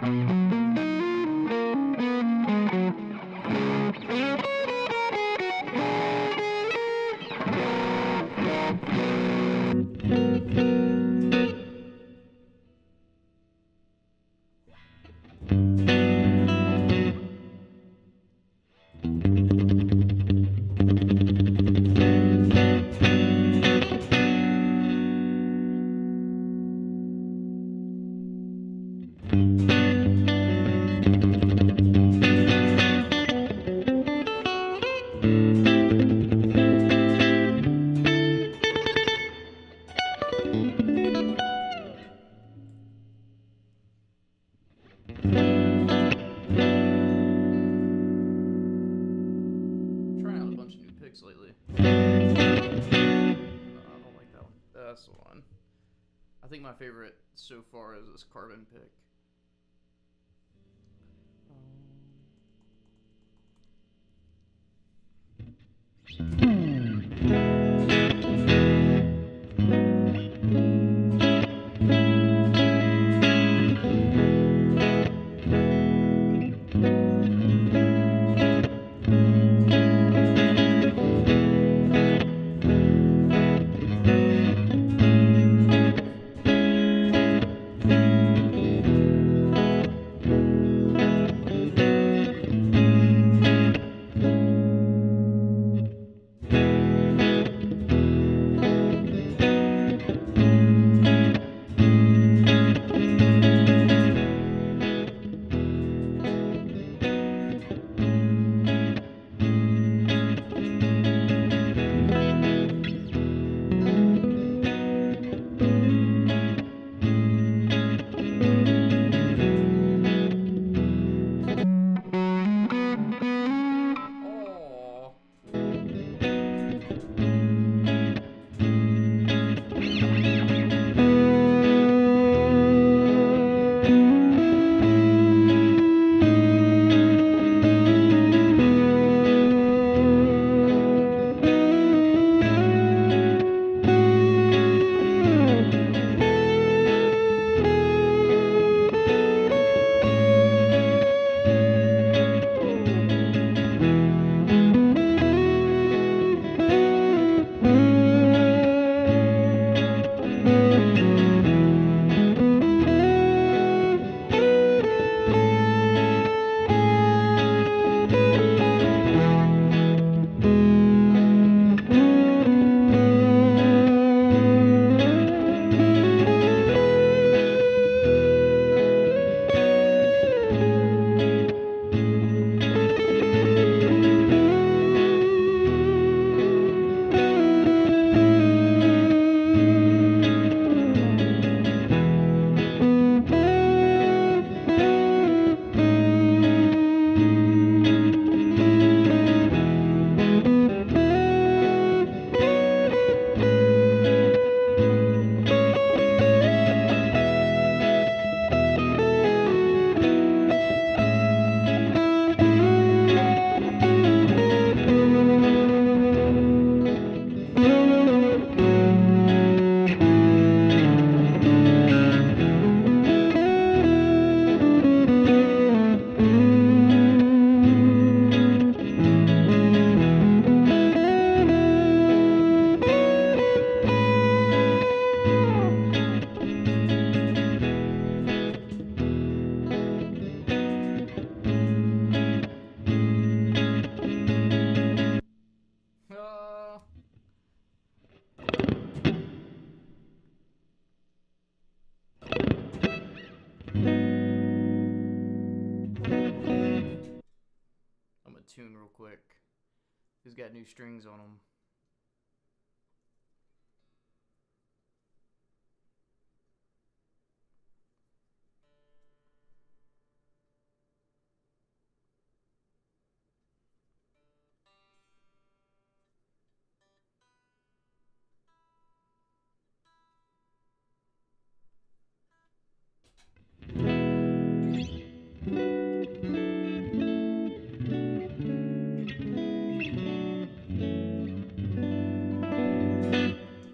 Trying out a bunch of new picks lately. No, I don't like that one. That's the one. I think my favorite so far is this Carbon pick. I'm gonna tune real quick. He's got new strings on him.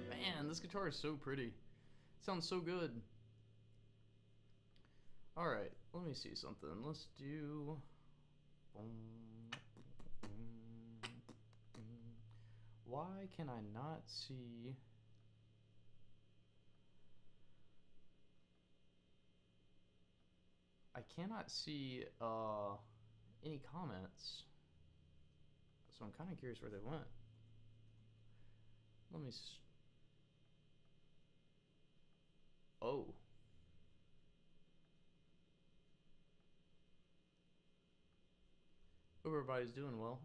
Man, this guitar is so pretty. It sounds so good. Alright, let me see something. Let's do... Why can I not see... I cannot see any comments. So I'm kind of curious where they went. Let me... Oh. Hope everybody's doing well.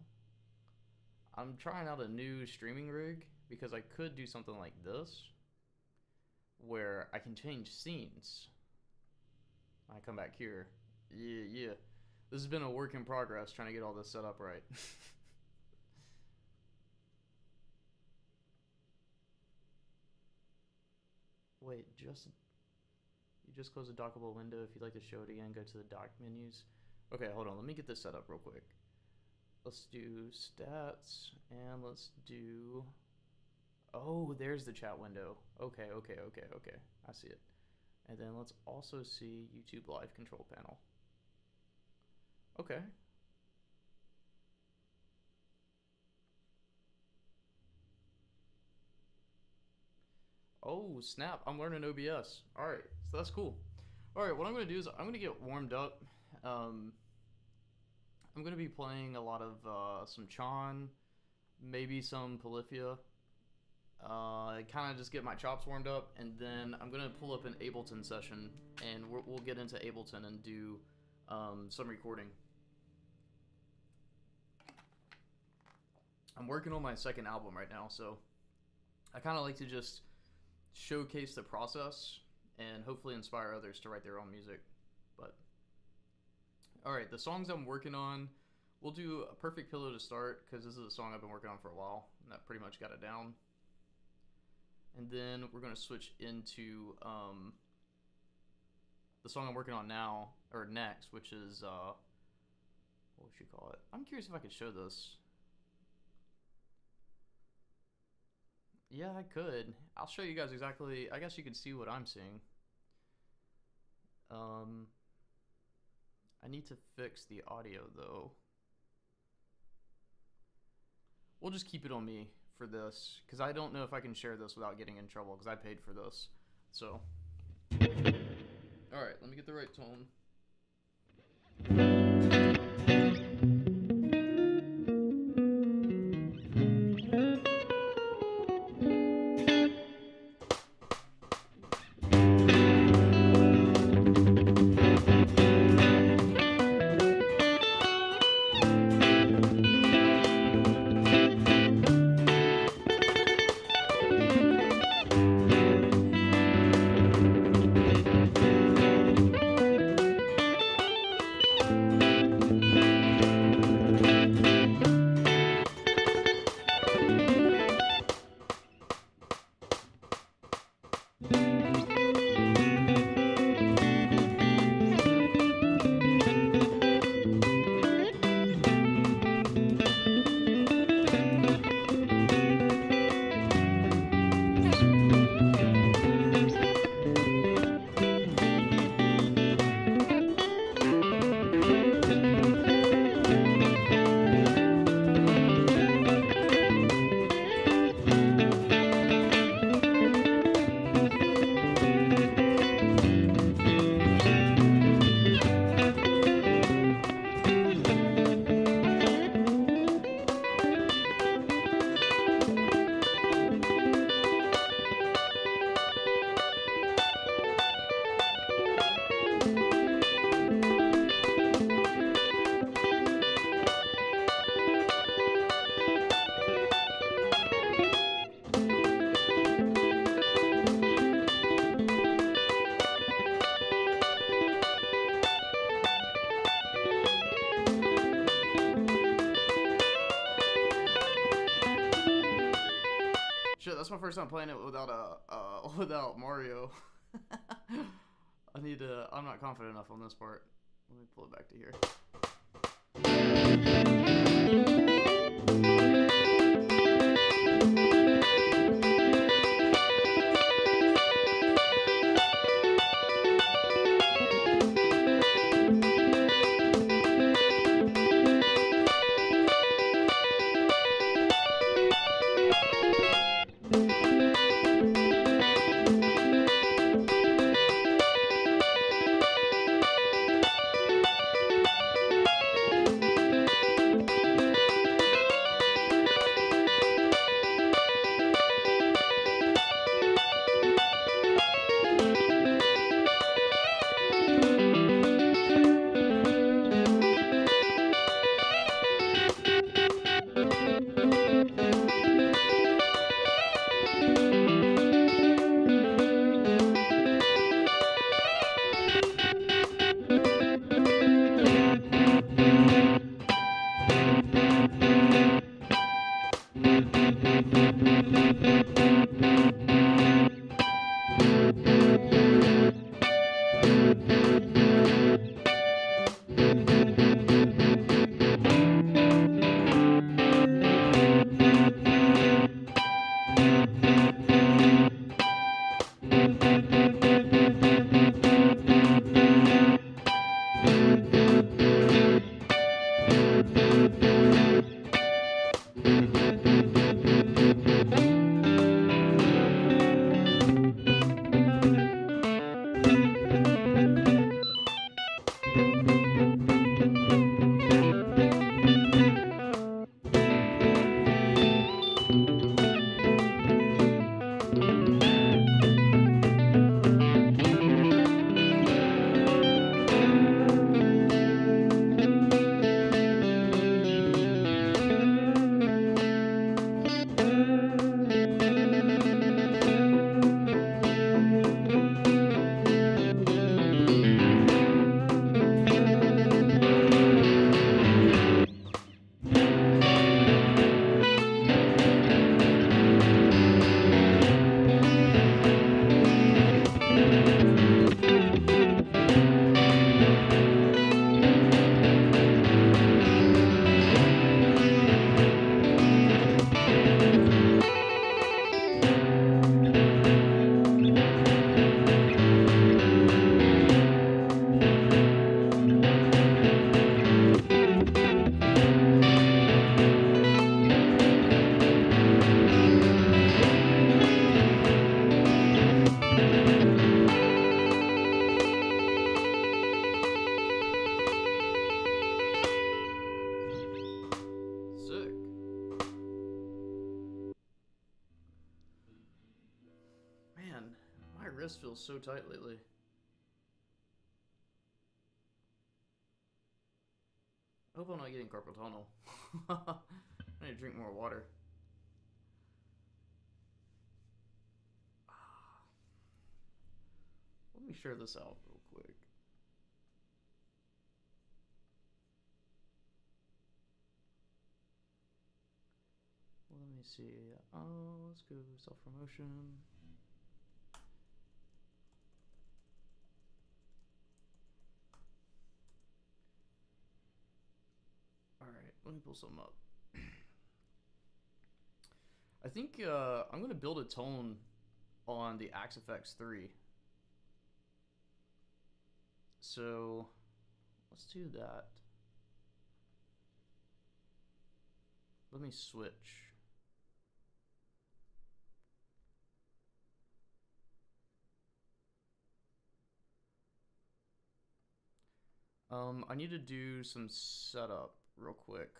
I'm trying out a new streaming rig because I could do something like this where I can change scenes. I come back here. Yeah. This has been a work in progress trying to get all this set up right. Wait, you just close the dockable window. If you'd like to show it again, go to the dock menus. Okay, hold on. Let me get this set up real quick. Let's do stats, and let's do... Oh, there's the chat window. Okay. I see it. And then let's also see YouTube Live control panel. Okay. Oh, snap. I'm learning OBS. Alright, so that's cool. Alright, what I'm going to do is I'm going to get warmed up. I'm going to be playing a lot of some Chon, maybe some Polyphia. Kind of just get my chops warmed up, and then I'm going to pull up an Ableton session, and we'll get into Ableton and do some recording. I'm working on my second album right now, so I kind of like to just showcase the process and hopefully inspire others to write their own music. But alright, the songs I'm working on, we'll do A Perfect Pillow to start, because this is a song I've been working on for a while, and that pretty much got it down. And then we're going to switch into the song I'm working on now, or next, which is, what would you call it? I'm curious if I could show this. Yeah, I could. I'll show you guys exactly, I guess you can see what I'm seeing. I need to fix the audio, though. We'll just keep it on me for this, because I don't know if I can share this without getting in trouble, because I paid for this. So, alright, let me get the right tone. Shit, that's my first time playing it without Mario. I'm not confident enough on this part. Let me pull it back to here. chest feels so tight lately. I hope I'm not getting carpal tunnel. I need to drink more water. Let me share this out real quick. Let me see. Let's go self-promotion. Alright, let me pull some up. I think I'm going to build a tone on the Axe-Fx 3. So, let's do that. Let me switch. I need to do some setup real quick.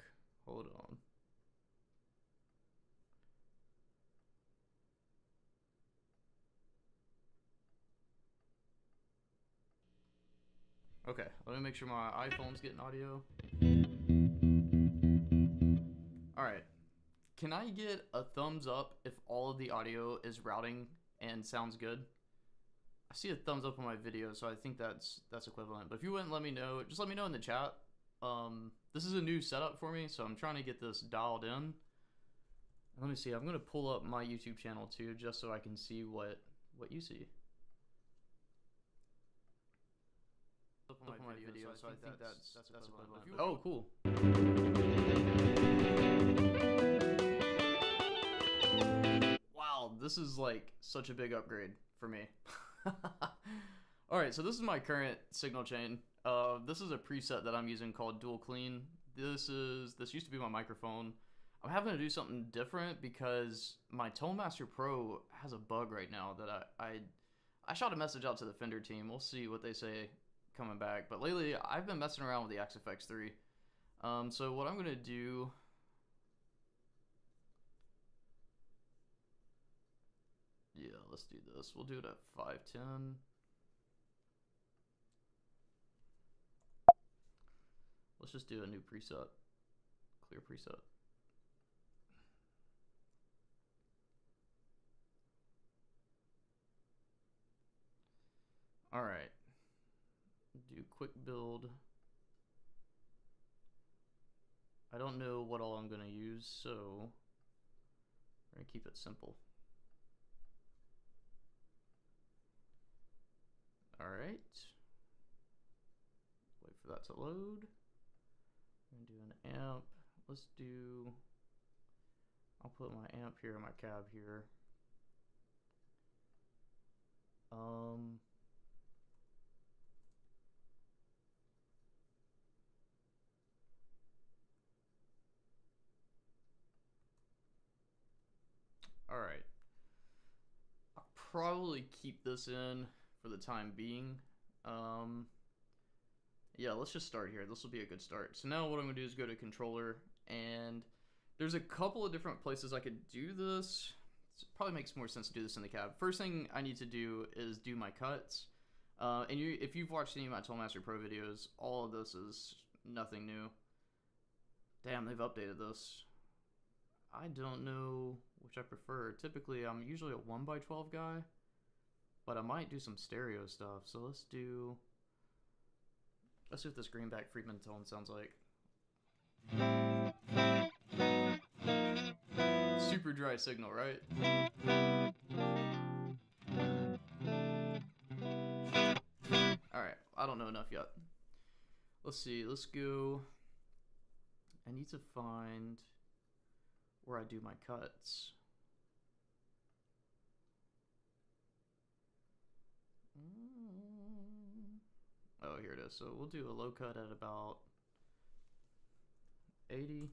Hold on. Okay, let me make sure my iPhone's getting audio. Alright. Can I get a thumbs up if all of the audio is routing and sounds good? I see a thumbs up on my video, so I think that's equivalent. But if you wouldn't let me know, just let me know in the chat. This is a new setup for me, so I'm trying to get this dialed in. Let me see. I'm gonna pull up my YouTube channel too, just so I can see what you see. Up on my video, so I think that's equivalent. Oh, cool. Wow, this is like such a big upgrade for me. Alright, so this is my current signal chain. This is a preset that I'm using called Dual Clean. This used to be my microphone. I'm having to do something different because my ToneMaster Pro has a bug right now that I shot a message out to the Fender team. We'll see what they say coming back. But lately, I've been messing around with the Axe-Fx 3. So what I'm gonna do. Yeah, let's do this. We'll do it at 510. Let's just do a new preset. Clear preset. Alright. Do quick build. I don't know what all I'm going to use, so we're going to keep it simple. Alright. Wait for that to load. I'm going to do an amp. Let's do... I'll put my amp here and my cab here. Alright. I'll probably keep this in for the time being. Yeah, let's just start here. This will be a good start. So now what I'm going to do is go to controller, and there's a couple of different places I could do this. It probably makes more sense to do this in the cab. First thing I need to do is do my cuts. And if you've watched any of my ToneMaster Pro videos, all of this is nothing new. Damn, they've updated this. I don't know which I prefer. Typically, I'm usually a 1x12 guy, but I might do some stereo stuff. So let's see what this Greenback Friedman tone sounds like. Super dry signal, right? Alright, I don't know enough yet. Let's see, let's go. I need to find where I do my cuts. Oh, here it is. So we'll do a low cut at about 80.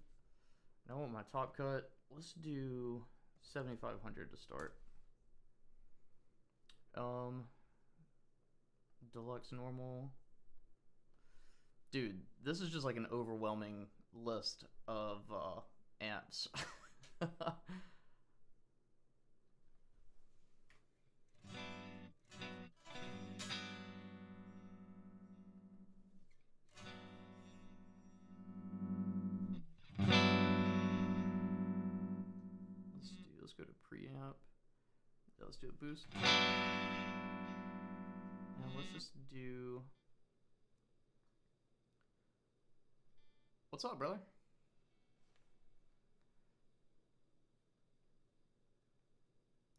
And I want my top cut. Let's do 7,500 to start. Deluxe normal. Dude, this is just like an overwhelming list of amps. preamp. Yeah, let's do a boost. And let's just do... What's up, brother?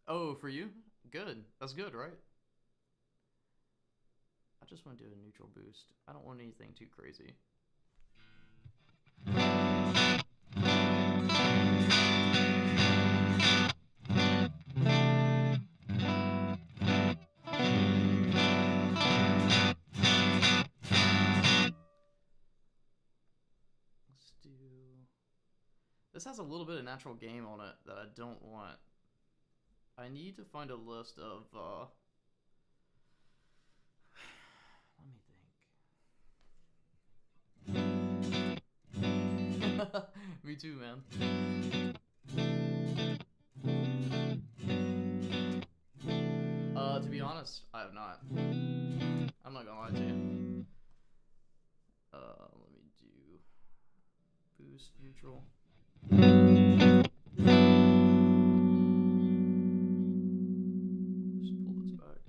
Oh, for you? Good. That's good, right? I just want to do a neutral boost. I don't want anything too crazy. Let's do... This has a little bit of natural game on it that I don't want. I need to find a list of, let me think. Me too, man. To be honest, I have not. I'm not gonna lie to you. Let me do boost neutral. Just pull this back.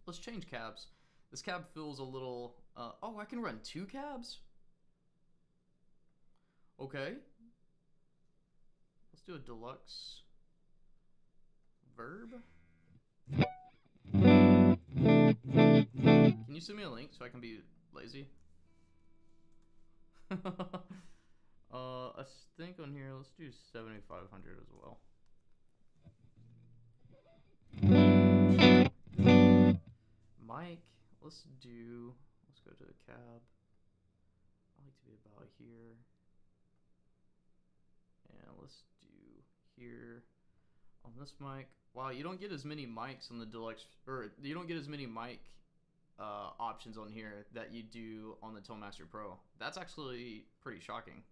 Let's change cabs. This cab feels a little... oh, I can run 2 cabs? Okay. Let's do a deluxe verb. Can you send me a link so I can be lazy? I think on here, let's do 7,500 as well. Mic, let's go to the cab. I like to be about here. And let's do here on this mic. Wow, you don't get as many mics on the deluxe, or you don't get as many mic options on here that you do on the Tonemaster Pro. That's actually pretty shocking.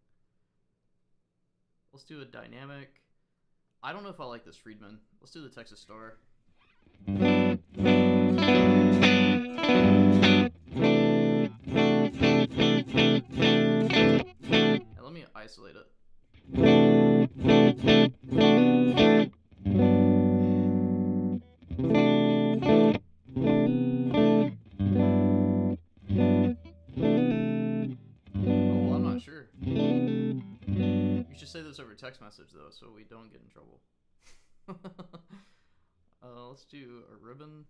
Let's do a dynamic. I don't know if I like this Friedman. Let's do the Texas Star. And let me isolate it. Oh, I'm not sure. You should say this over text message though, so we don't get in trouble. Let's do a ribbon.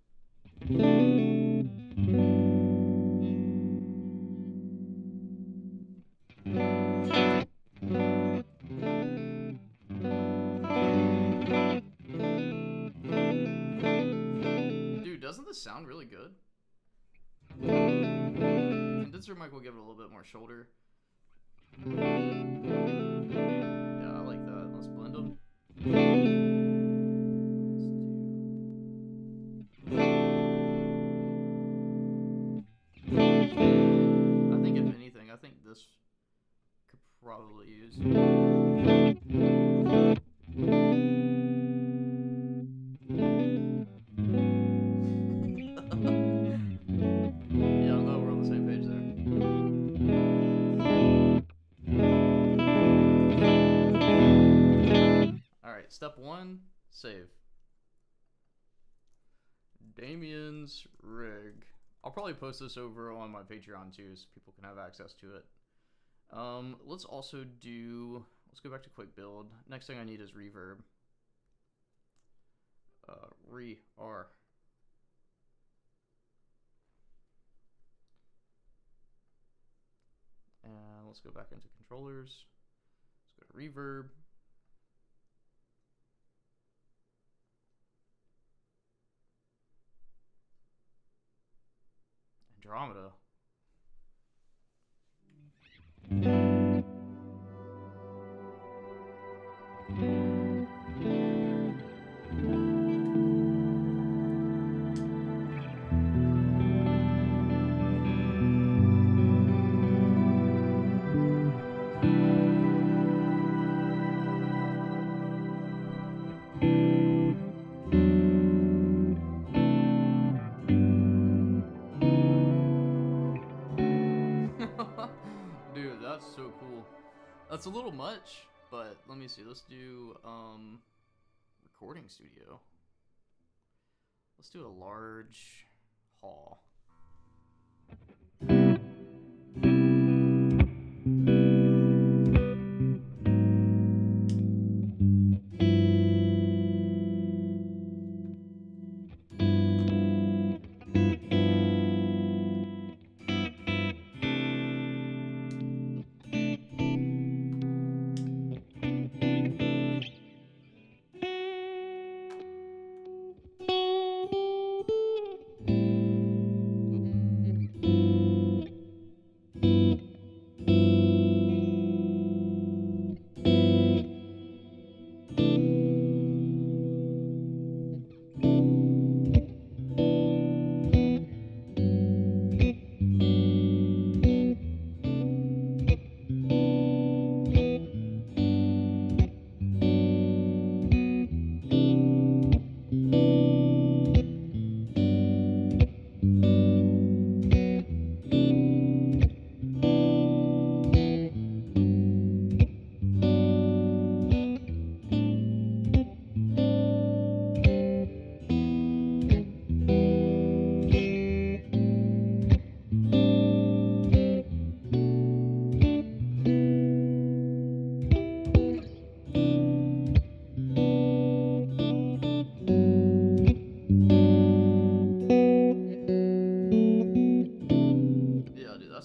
Dude, doesn't this sound really good? Condenser mic will give it a little bit more shoulder. Yeah, I like that. Let's blend them. I think if anything, I think this could probably use. Yeah, I'm glad we're on the same page there. Alright, step 1, save. Damien's rig. I'll probably post this over on my Patreon too, so people can have access to it. Let's also do... Let's go back to quick build. Next thing I need is reverb. R. And let's go back into controllers. Let's go to reverb. Andromeda. so cool. That's a little much, but let me see. Let's do recording studio. Let's do a large hall.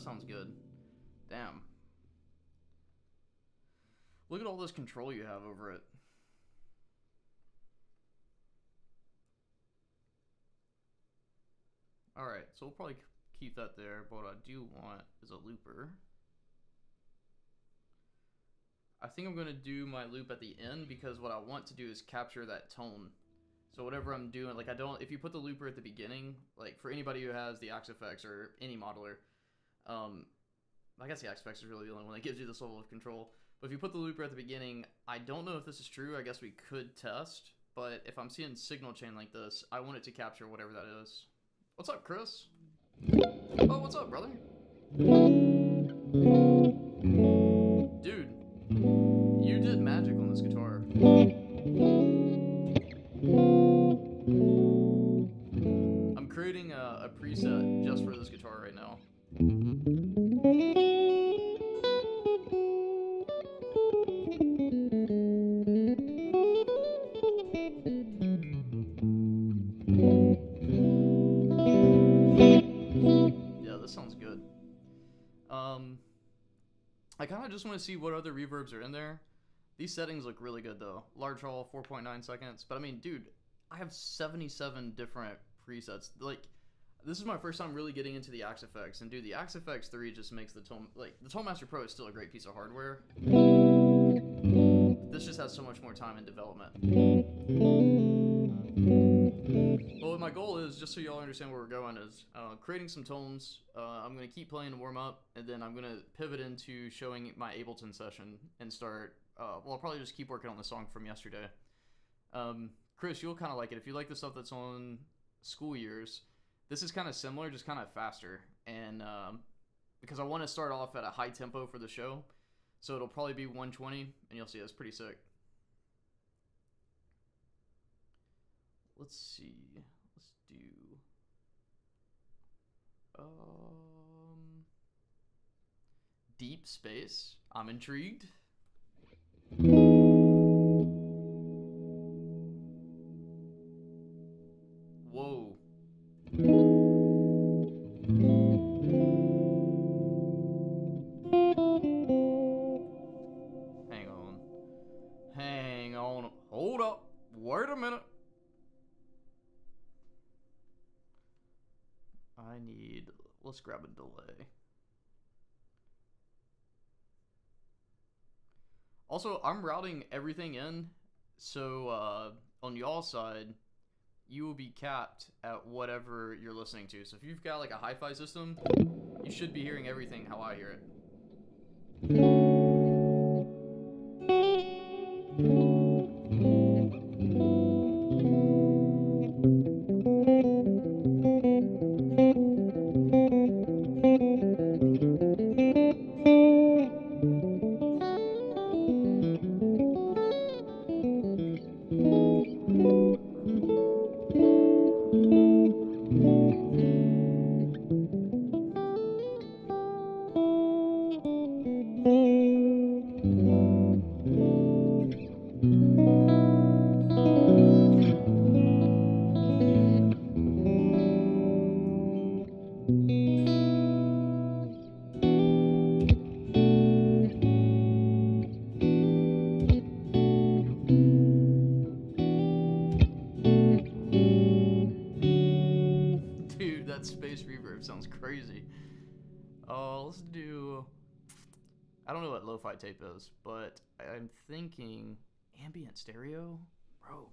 Sounds good. Damn. Look at all this control you have over it. Alright, so we'll probably keep that there, but what I do want is a looper. I think I'm going to do my loop at the end because what I want to do is capture that tone. So whatever I'm doing, like if you put the looper at the beginning, like for anybody who has the Axe-Fx or any modeler, I guess the Axe-Fx is really the only one that gives you this level of control. But if you put the looper at the beginning, I don't know if this is true. I guess we could test. But if I'm seeing signal chain like this, I want it to capture whatever that is. What's up, Chris? Oh, what's up, brother? Dude, you did magic on this guitar. I'm creating a preset just for this guitar right now. Yeah, this sounds good. I kind of just want to see what other reverbs are in there. These settings look really good though. Large hall, 4.9 seconds. But I mean, dude, I have 77 different presets. Like, this is my first time really getting into the Axe-Fx, and dude, the Axe-Fx 3 just makes the Tone, like, the Tone Master Pro is still a great piece of hardware. This just has so much more time in development. Well, my goal is, just so y'all understand where we're going, is creating some tones. I'm going to keep playing and warm up, and then I'm going to pivot into showing my Ableton session and start, well, I'll probably just keep working on the song from yesterday. Chris, you'll kind of like it. If you like the stuff that's on School Years, this is kind of similar, just kind of faster, and because I want to start off at a high tempo for the show, so it'll probably be 120, and you'll see it's pretty sick. Let's see, let's do, Deep Space. I'm intrigued. Whoa. Hang on. Hold up. Wait a minute. Let's grab a delay. Also, I'm routing everything in, so on y'all's side, you will be capped at whatever you're listening to. So if you've got like a hi-fi system, you should be hearing everything how I hear it. that space reverb sounds crazy. Let's do... I don't know what lo-fi tape is, but I'm thinking ambient stereo? Bro.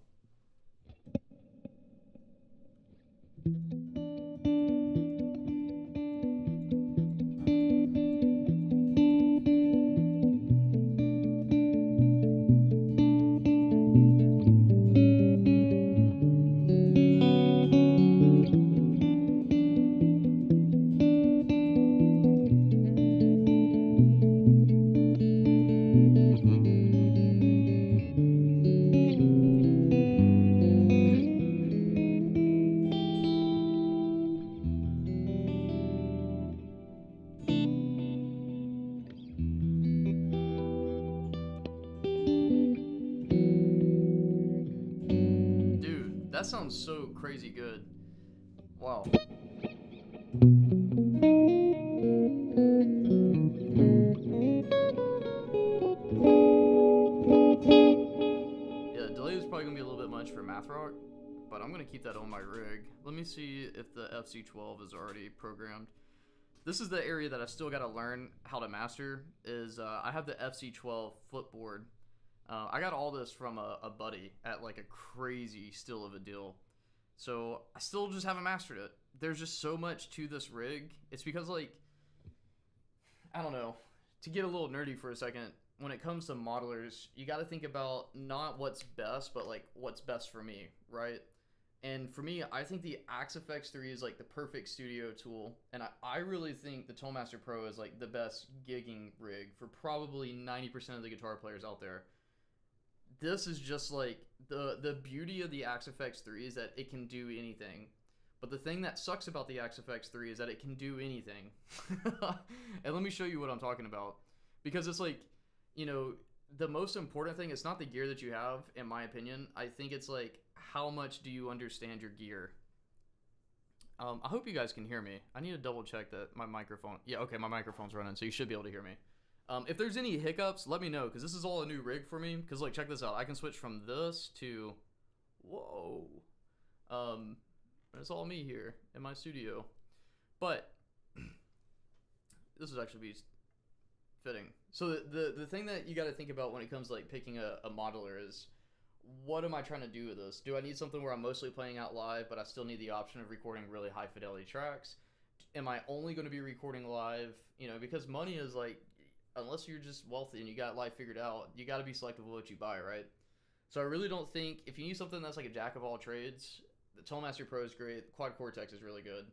Dude, that sounds so crazy good. Wow. Yeah, the delay is probably gonna be a little bit much for Math Rock, but I'm gonna keep that on my rig. Let me see if the FC12 is already programmed. This is the area that I still gotta learn how to master. Is I have the FC12 footboard. I got all this from a buddy at like a crazy steal of a deal. So I still just haven't mastered it. There's just so much to this rig. It's because, like, I don't know, to get a little nerdy for a second, when it comes to modelers, you got to think about not what's best, but like what's best for me, right? And for me, I think the Axe-Fx 3 is like the perfect studio tool. And I really think the Toolmaster Pro is like the best gigging rig for probably 90% of the guitar players out there. This is just like the beauty of the Axe-Fx 3 is that it can do anything. But the thing that sucks about the Axe-Fx 3 is that it can do anything. And let me show you what I'm talking about. Because it's like, you know, the most important thing is not the gear that you have, in my opinion. I think it's like, how much do you understand your gear? I hope you guys can hear me. I need to double check that my microphone... Yeah, okay, my microphone's running, so you should be able to hear me. If there's any hiccups, let me know, because this is all a new rig for me. Because, like, check this out. I can switch from this to... Whoa. It's all me here in my studio. But this would actually be fitting. So the thing that you got to think about when it comes to, like, picking a modeler is, what am I trying to do with this? Do I need something where I'm mostly playing out live, but I still need the option of recording really high fidelity tracks? Am I only going to be recording live? You know, because money is like... Unless you're just wealthy and you got life figured out, you got to be selective with what you buy, right? So I really don't think, if you need something that's like a jack of all trades, the Toolmaster Pro is great, the Quad Cortex is really good.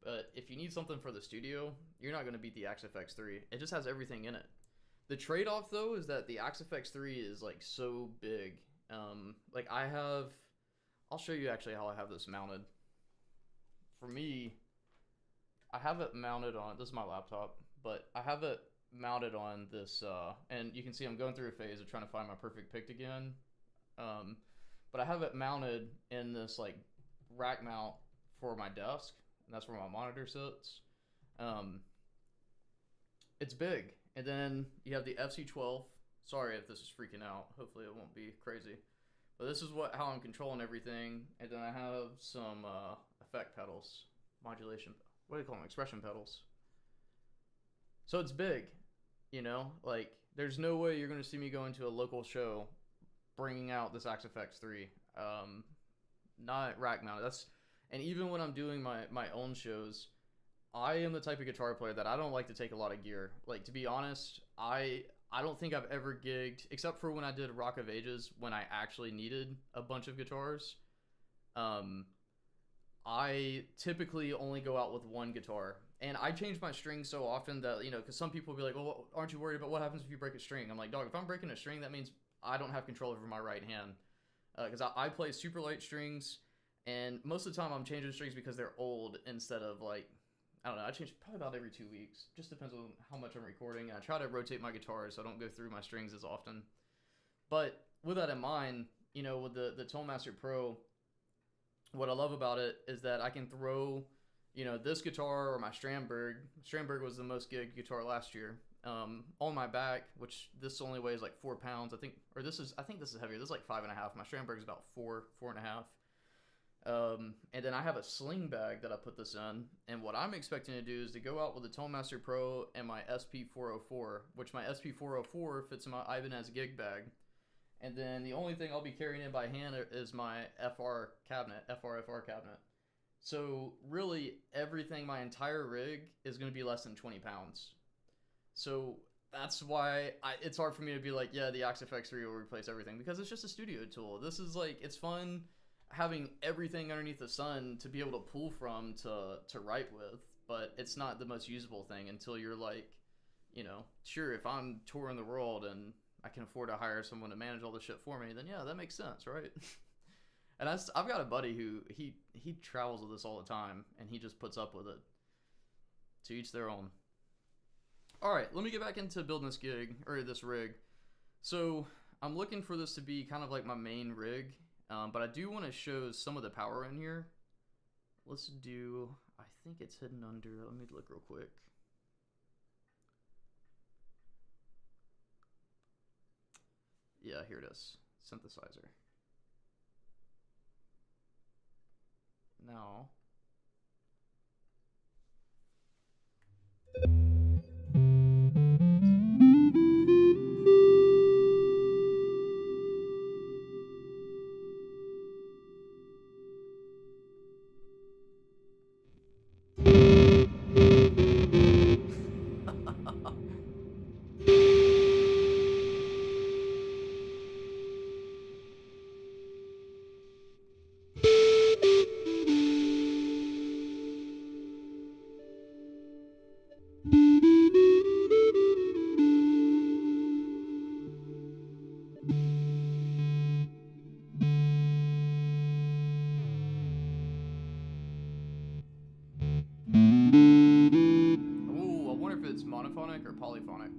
But if you need something for the studio, you're not going to beat the Axe-Fx 3. It just has everything in it. The trade-off, though, is that the Axe-Fx 3 is like so big. Like I'll show you actually how I have this mounted. For me, I have it mounted on, this is my laptop, but I have it mounted on this, and you can see I'm going through a phase of trying to find my perfect pick again. But I have it mounted in this like rack mount for my desk, and that's where my monitor sits. It's big. And then you have the FC12. Sorry if this is freaking out. Hopefully it won't be crazy. But this is how I'm controlling everything. And then I have some effect pedals, modulation, what do you call them? Expression pedals. So it's big. You know, like, there's no way you're going to see me go into a local show bringing out this Axe-Fx 3. Not rack mounted. And even when I'm doing my own shows, I am the type of guitar player that I don't like to take a lot of gear. Like, to be honest, I don't think I've ever gigged, except for when I did Rock of Ages, when I actually needed a bunch of guitars. I typically only go out with one guitar. And I change my strings so often that, you know, because some people will be like, well, aren't you worried about what happens if you break a string? I'm like, dog, if I'm breaking a string, that means I don't have control over my right hand. Because I play super light strings, and most of the time I'm changing strings because they're old instead of, like, I don't know, I change probably about every 2 weeks. Just depends on how much I'm recording. And I try to rotate my guitar so I don't go through my strings as often. But with that in mind, you know, with the Toolmaster Pro, what I love about it is that I can throw... You know, this guitar or my Strandberg. Strandberg was the most gigged guitar last year. On my back, which this only weighs like 4 pounds, I think. Or I think this is heavier. This is like 5.5. My Strandberg is about 4.5. And then I have a sling bag that I put this in. And what I'm expecting to do is to go out with the Tonemaster Pro and my SP404, which my SP404 fits in my Ibanez gig bag. And then the only thing I'll be carrying in by hand is my FR cabinet. So really everything, my entire rig is going to be less than 20 pounds. So that's why it's hard for me to be like, yeah, the Axe FX3 will replace everything, because it's just a studio tool. This is like, it's fun having everything underneath the sun to be able to pull from to write with, but it's not the most usable thing until you're like, you know, sure, if I'm touring the world and I can afford to hire someone to manage all this shit for me, then yeah, that makes sense, right? And I've got a buddy who he travels with this all the time, and he just puts up with it. To each their own. All right, let me get back into building this rig. So I'm looking for this to be kind of like my main rig, but I do want to show some of the power in here. Let's do, I think it's hidden under, let me look real quick. Yeah, here it is, synthesizer. Now, ooh, I wonder if it's monophonic or polyphonic.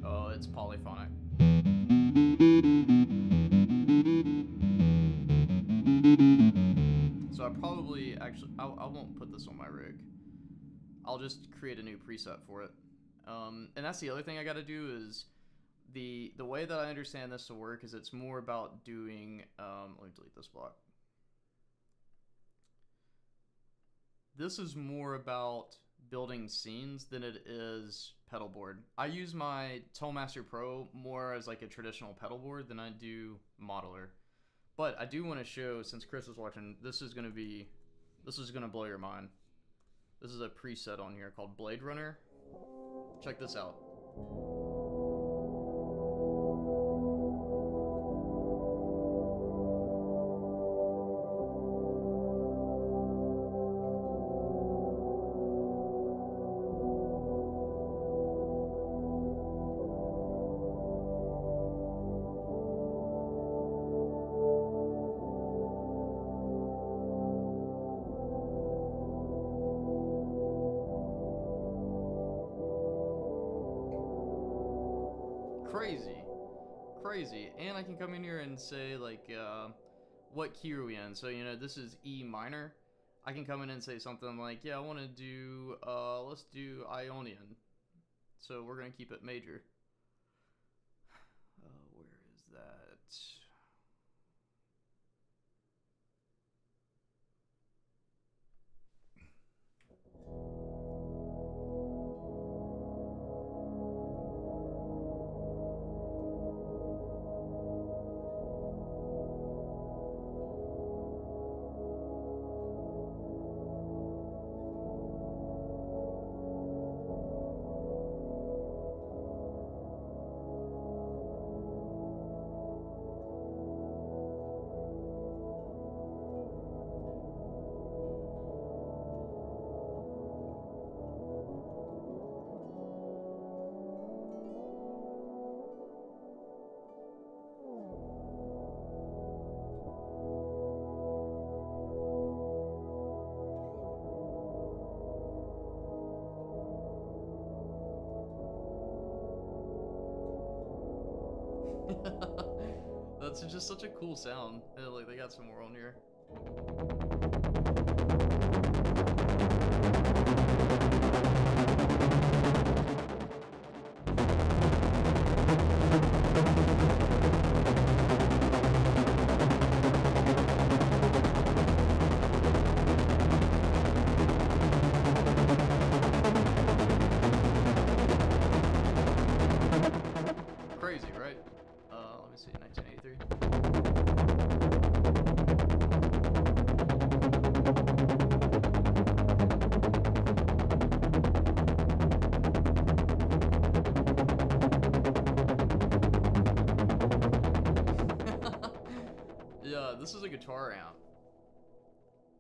Oh, it's polyphonic. So I probably, actually, I won't put this on my rig. I'll just create a new preset for it. And that's the other thing I gotta do is, the way that I understand this to work is it's more about doing, let me delete this block. This is more about building scenes than it is pedal board. I use my Tonemaster Pro more as like a traditional pedal board than I do modeler. But I do want to show, since Chris is watching, this is gonna blow your mind. This is a preset on here called Blade Runner. Check this out. Crazy. And I can come in here and say like, what key are we in? So, you know, this is E minor. I can come in and say something like, yeah, I want to do, let's do Ionian. So we're going to keep it major. Where is that? That's just such a cool sound. Yeah, like, they got some more on here. this is a guitar amp.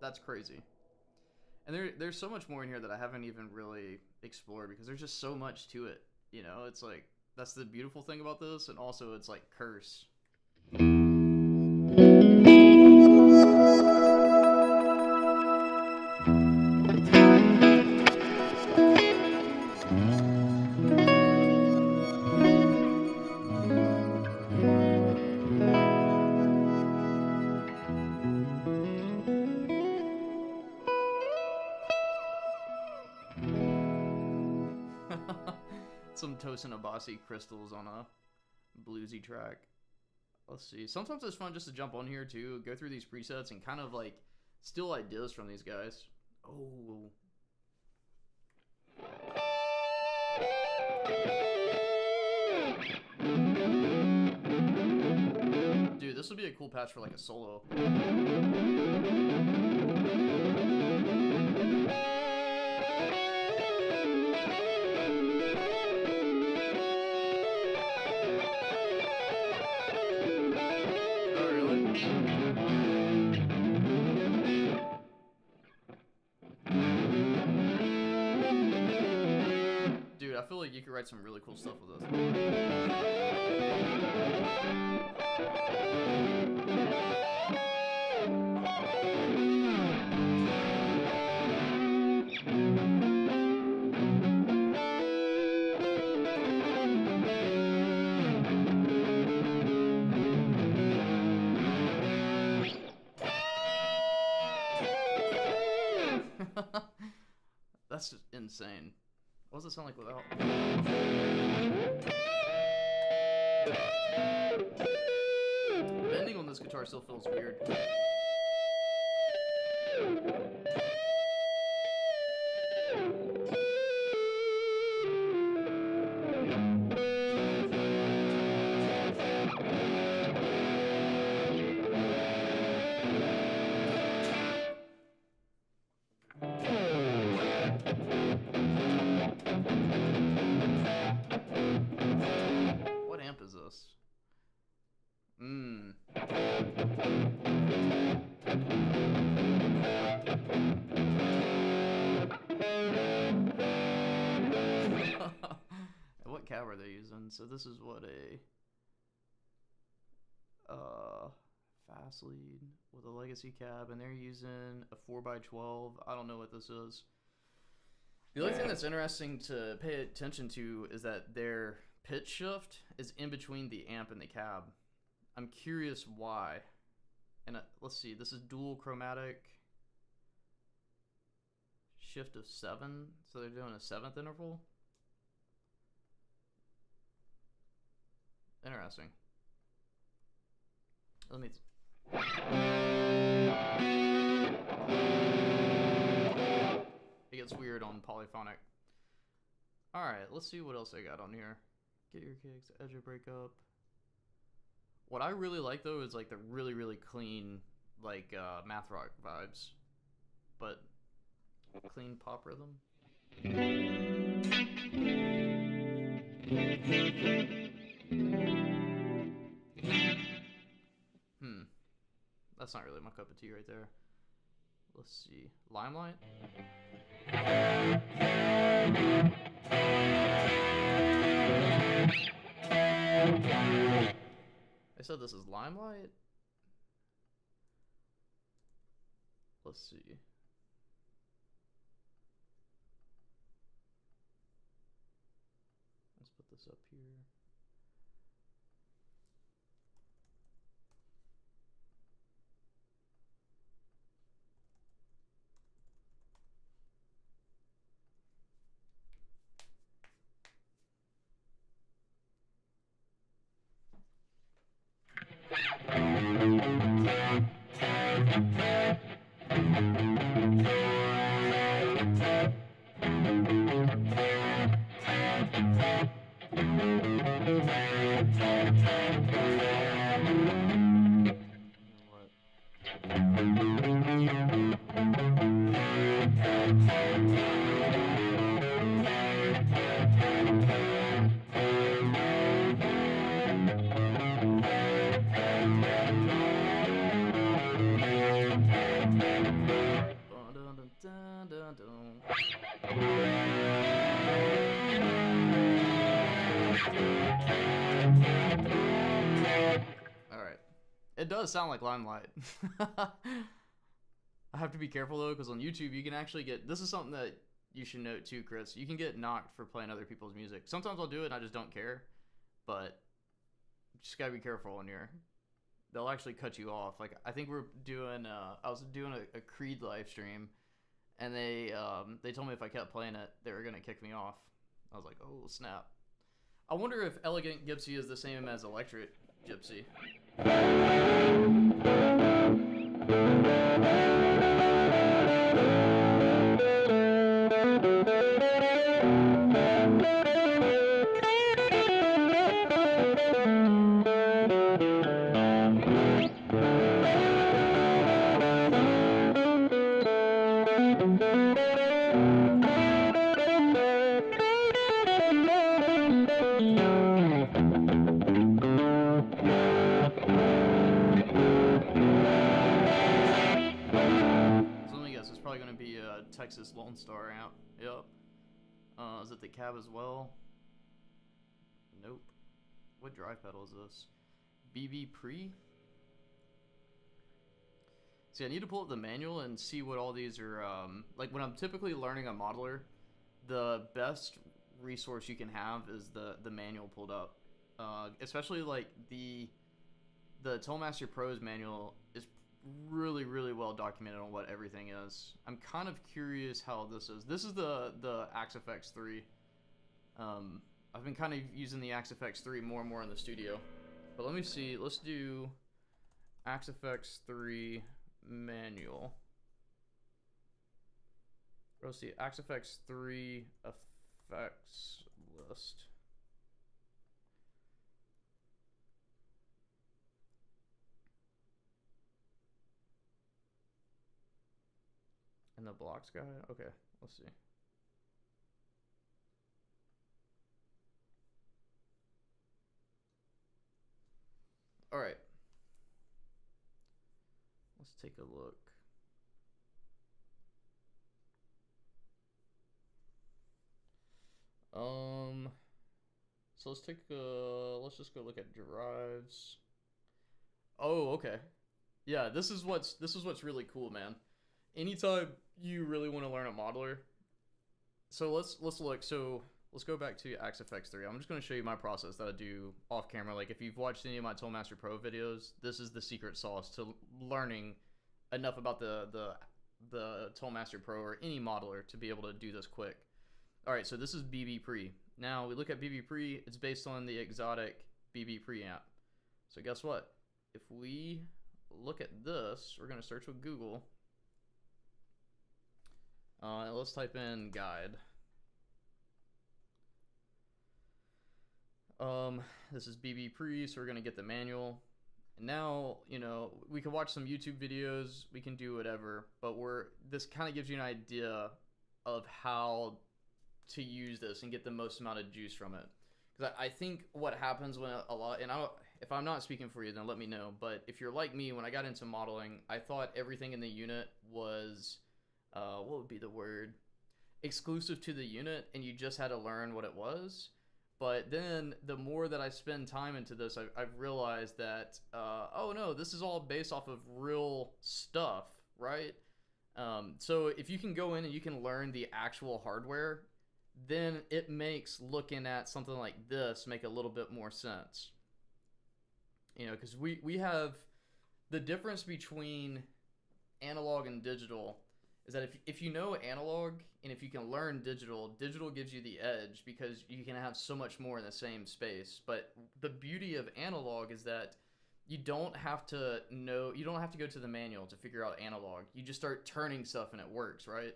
That's crazy. And there's so much more in here that I haven't even really explored because there's just so much to it. You know, it's like, that's the beautiful thing about this, and also it's like Curse. Some Tosin Abasi crystals on a bluesy track. Let's see. Sometimes it's fun just to jump on here too, go through these presets and kind of like steal ideas from these guys. Oh. Dude, this would be a cool patch for like a solo. Dude, I feel like you could write some really cool stuff with this. That's just insane. What does it sound like without? Bending on this guitar still feels weird. What amp is this? What cab are they using? So this is what a fast lead with a legacy cab, and they're using a 4x12. I don't know what this is. The only thing that's interesting to pay attention to is that their pitch shift is in between the amp and the cab. I'm curious why. And let's see, this is dual chromatic shift of 7, so they're doing a 7th interval. Interesting. Let me. It gets weird on polyphonic. Alright, let's see what else I got on here. Get your kicks, edge of breakup. What I really like though is like the really, really clean, like math rock vibes. But clean pop rhythm. That's not really my cup of tea right there. Let's see. Limelight? I said this is Limelight? Let's see. Let's put this up here. Alright. It does sound like Limelight. I have to be careful though, because on YouTube you can actually get, this is something that you should note too, Chris. You can get knocked for playing other people's music. Sometimes I'll do it and I just don't care, but you just gotta be careful when they'll actually cut you off. Like, I think we're doing, I was doing a Creed live stream, and they told me if I kept playing it, they were gonna kick me off. I was like, oh snap. I wonder if Elegant Gypsy is the same as Electric Gypsy. Texas Lone Star amp. Yep. Is it the cab as well? Nope. What drive pedal is this? BB Pre? See, I need to pull up the manual and see what all these are. Like, when I'm typically learning a modeler, the best resource you can have is the manual pulled up. Especially like the Toolmaster Pro's manual is really, really well documented on what everything is. I'm kind of curious how this is. This is the Axe-Fx 3. I've been kind of using the Axe-Fx 3 more and more in the studio. But let me see. Let's do Axe-Fx 3 manual. Let's see. Axe-Fx 3 effects list. And the blocks guy? Okay, let's see. Alright. Let's take a look. So let's take let's just go look at drives. Oh, okay. Yeah, this is what's really cool, man. Anytime you really want to learn a modeler, so let's look. So let's go back to Axe-Fx 3. I'm just going to show you my process that I do off camera. Like, if you've watched any of my Toolmaster Pro videos, this is the secret sauce to learning enough about the Toolmaster Pro or any modeler to be able to do this quick. All right, so this is BB Pre. Now we look at BB Pre. It's based on the exotic BB Preamp. So guess what? If we look at this, we're going to search with Google. Let's type in guide. This is BB Pre, so we're gonna get the manual. And now, you know, we can watch some YouTube videos, we can do whatever, but this kind of gives you an idea of how to use this and get the most amount of juice from it. Because I think what happens when if I'm not speaking for you, then let me know. But if you're like me, when I got into modeling, I thought everything in the unit was what would be the word? Exclusive to the unit, and you just had to learn what it was. But then the more that I spend time into this, I've realized that, oh no, this is all based off of real stuff, right? So if you can go in and you can learn the actual hardware, then it makes looking at something like this make a little bit more sense. You know, because we have the difference between analog and digital is that if you know analog and if you can learn digital, digital gives you the edge because you can have so much more in the same space. But the beauty of analog is that you don't have to go to the manual to figure out analog. You just start turning stuff and it works, right?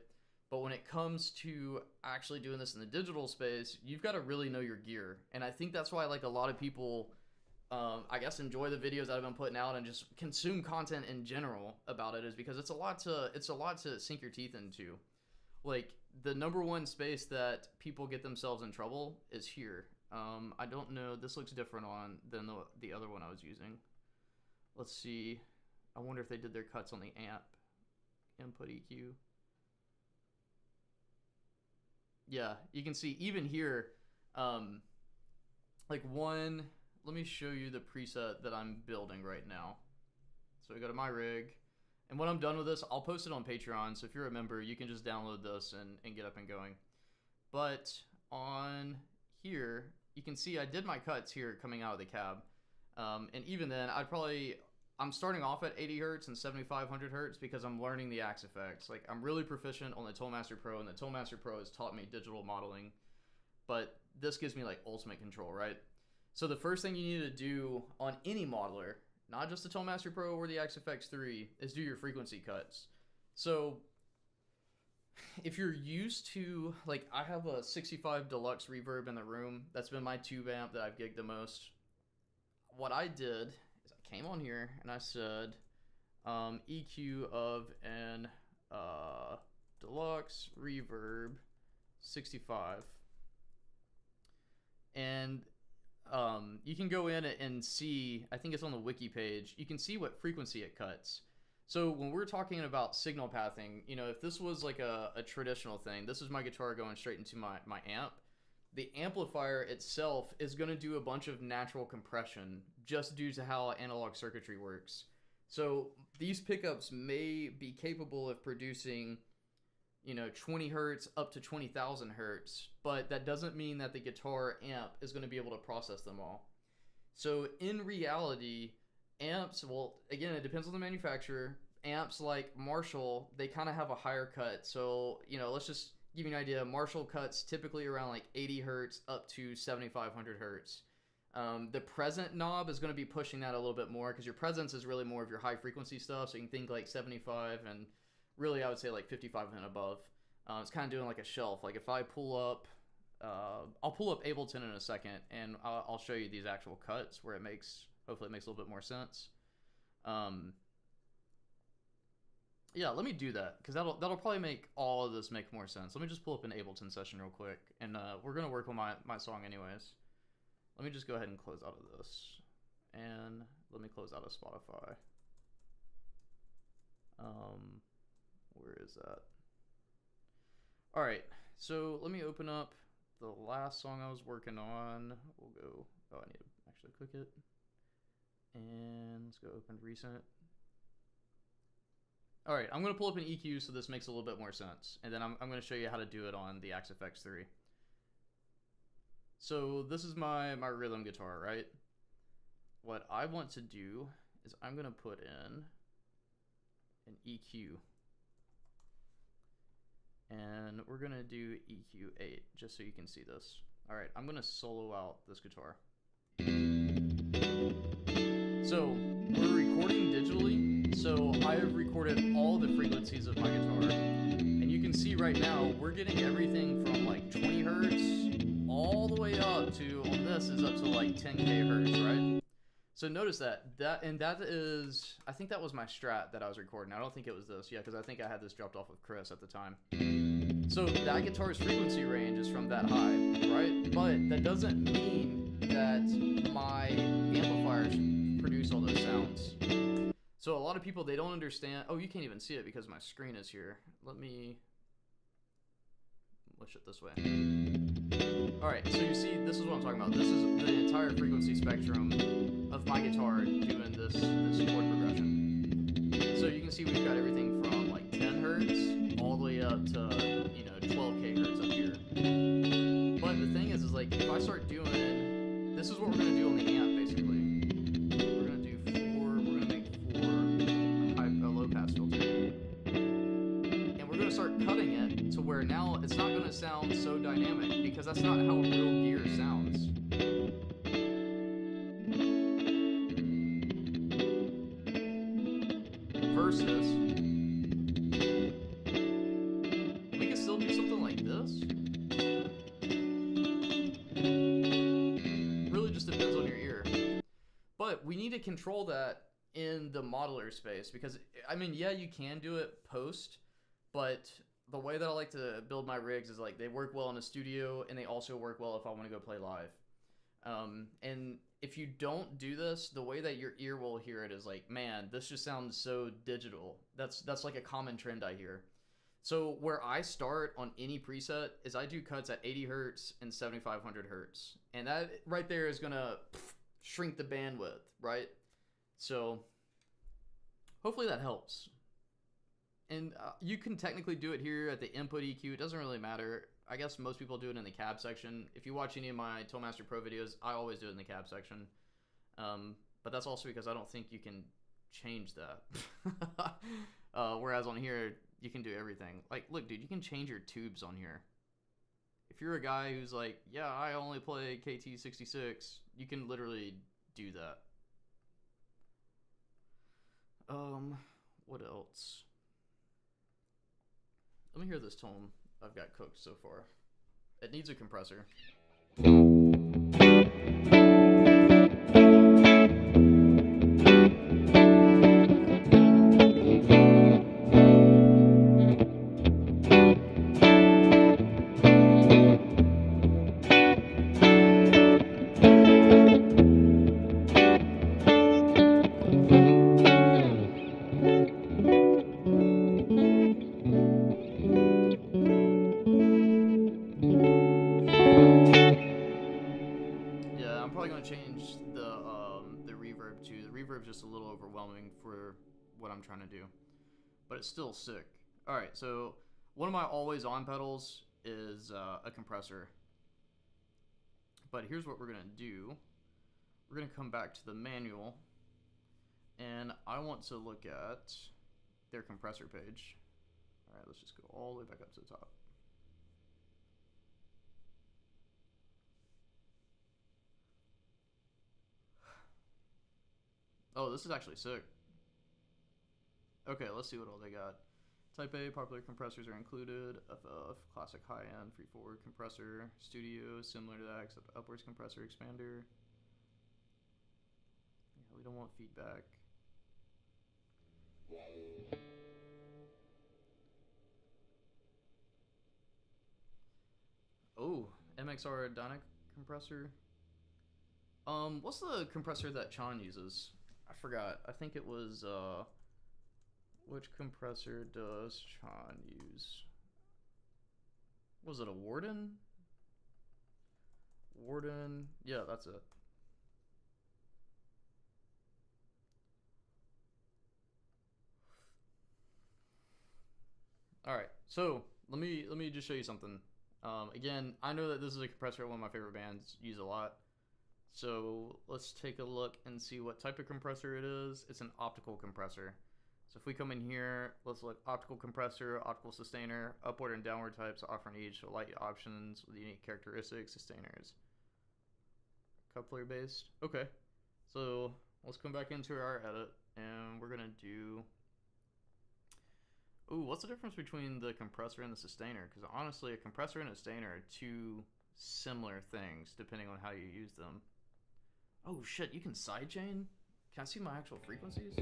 But when it comes to actually doing this in the digital space, you've got to really know your gear. And I think that's why like a lot of people I guess enjoy the videos that I've been putting out and just consume content in general about it, is because it's a lot to sink your teeth into. Like, the number one space that people get themselves in trouble is here. I don't know, this looks different than the other one I was using. Let's see. I wonder if they did their cuts on the amp input EQ. Yeah, you can see even here, like let me show you the preset that I'm building right now. So we go to my rig, and when I'm done with this, I'll post it on Patreon. So if you're a member, you can just download this and get up and going. But on here, you can see I did my cuts here coming out of the cab. And even then, I'm starting off at 80 hertz and 7500 hertz because I'm learning the Axe-Fx. Like, I'm really proficient on the Toolmaster Pro, and the Toolmaster Pro has taught me digital modeling. But this gives me, like, ultimate control, right? So the first thing you need to do on any modeler, not just the Toolmaster Pro or the Axe-Fx 3, is do your frequency cuts. So if you're used to, like, I have a 65 Deluxe reverb in the room. That's been my tube amp that I've gigged the most. What I did is I came on here and I said EQ of an Deluxe reverb 65. And you can go in and see, I think it's on the wiki page, you can see what frequency it cuts. So when we're talking about signal pathing, you know, if this was like a traditional thing, this is my guitar going straight into my amp. The amplifier itself is going to do a bunch of natural compression just due to how analog circuitry works. So these pickups may be capable of producing, you know, 20 hertz up to 20,000 hertz, but that doesn't mean that the guitar amp is going to be able to process them all. So in reality, amps, well, again, it depends on the manufacturer. Amps like Marshall, they kind of have a higher cut. So, you know, let's just give you an idea. Marshall cuts typically around like 80 hertz up to 7,500 hertz. The present knob is going to be pushing that a little bit more because your presence is really more of your high frequency stuff. So you can think like 75 and really I would say like 55 and above. It's kind of doing like a shelf. Like if I pull up, I'll pull up Ableton in a second and I'll show you these actual cuts where hopefully it makes a little bit more sense. Yeah, let me do that because that'll probably make all of this make more sense. Let me just pull up an Ableton session real quick, and we're gonna work on my song anyways. Let me just go ahead and close out of this, and let me close out of Spotify. Where is that? All right, so let me open up the last song I was working on. We'll go. Oh, I need to actually click it, and let's go open recent. All right, I'm going to pull up an EQ so this makes a little bit more sense. And then I'm going to show you how to do it on the Axe-Fx 3. So this is my rhythm guitar, right? What I want to do is I'm going to put in an EQ. And we're going to do EQ 8 just so you can see this. All right, I'm going to solo out this guitar. So we're recording digitally. So I have recorded all the frequencies of my guitar, and you can see right now we're getting everything from like 20 hertz all the way up to, on this is up to like 10k hertz, right? So notice that is, I think that was my Strat that I was recording. I don't think it was this, yeah, because I think I had this dropped off with Chris at the time. So that guitar's frequency range is from that high, right? But that doesn't mean that my amplifiers produce all those sounds. So a lot of people, they don't understand. Oh, you can't even see it because my screen is here. Let's push it this way. All right, so you see, this is what I'm talking about. This is the entire frequency spectrum of my guitar doing this chord progression. So you can see we've got everything from like 10 hertz all the way up to, you know, 12k hertz up here. But the thing is like if I start doing, this is what we're gonna do on the amp basically. Start cutting it to where now it's not going to sound so dynamic because that's not how real gear sounds. Versus we can still do something like this. Really just depends on your ear. But we need to control that in the modeler space because I mean, yeah, you can do it post. But the way that I like to build my rigs is like they work well in a studio and they also work well if I want to go play live. And if you don't do this, the way that your ear will hear it is like, man, this just sounds so digital. That's like a common trend I hear. So where I start on any preset is I do cuts at 80 hertz and 7500 hertz. And that right there is going to shrink the bandwidth, right? So hopefully that helps. And you can technically do it here at the input EQ. It doesn't really matter. I guess most people do it in the cab section. If you watch any of my Toolmaster Pro videos, I always do it in the cab section. But that's also because I don't think you can change that. Whereas on here, you can do everything. Like, look, dude, you can change your tubes on here. If you're a guy who's like, yeah, I only play KT66, you can literally do that. What else? Let me hear this tone I've got cooked so far. It needs a compressor. Change the reverb too. The reverb's just a little overwhelming for what I'm trying to do, but it's still sick. All right, so one of my always on pedals is a compressor, but here's what we're gonna do. We're gonna come back to the manual, and I want to look at their compressor page. All right, let's just go all the way back up to the top. Oh, this is actually sick. Okay, let's see what all they got. Type A, popular compressors are included. FF, classic high-end, free-forward compressor. Studio, similar to that, except upwards compressor expander. Yeah, we don't want feedback. Oh, MXR Dynamic compressor. What's the compressor that Chan uses? I forgot. I think it was, which compressor does Chan use? Was it a Warden? Warden, yeah, that's it. All right, so let me just show you something. Again, I know that this is a compressor one of my favorite bands use a lot. So let's take a look and see what type of compressor it is. It's an optical compressor. So if we come in here, let's look optical compressor, optical sustainer, upward and downward types offering each light options with unique characteristics. Sustainers, coupler based. Okay, so let's come back into our edit and we're gonna do. Ooh, what's the difference between the compressor and the sustainer? Because honestly, a compressor and a sustainer are two similar things depending on how you use them. Oh shit, you can sidechain? Can I see my actual frequencies?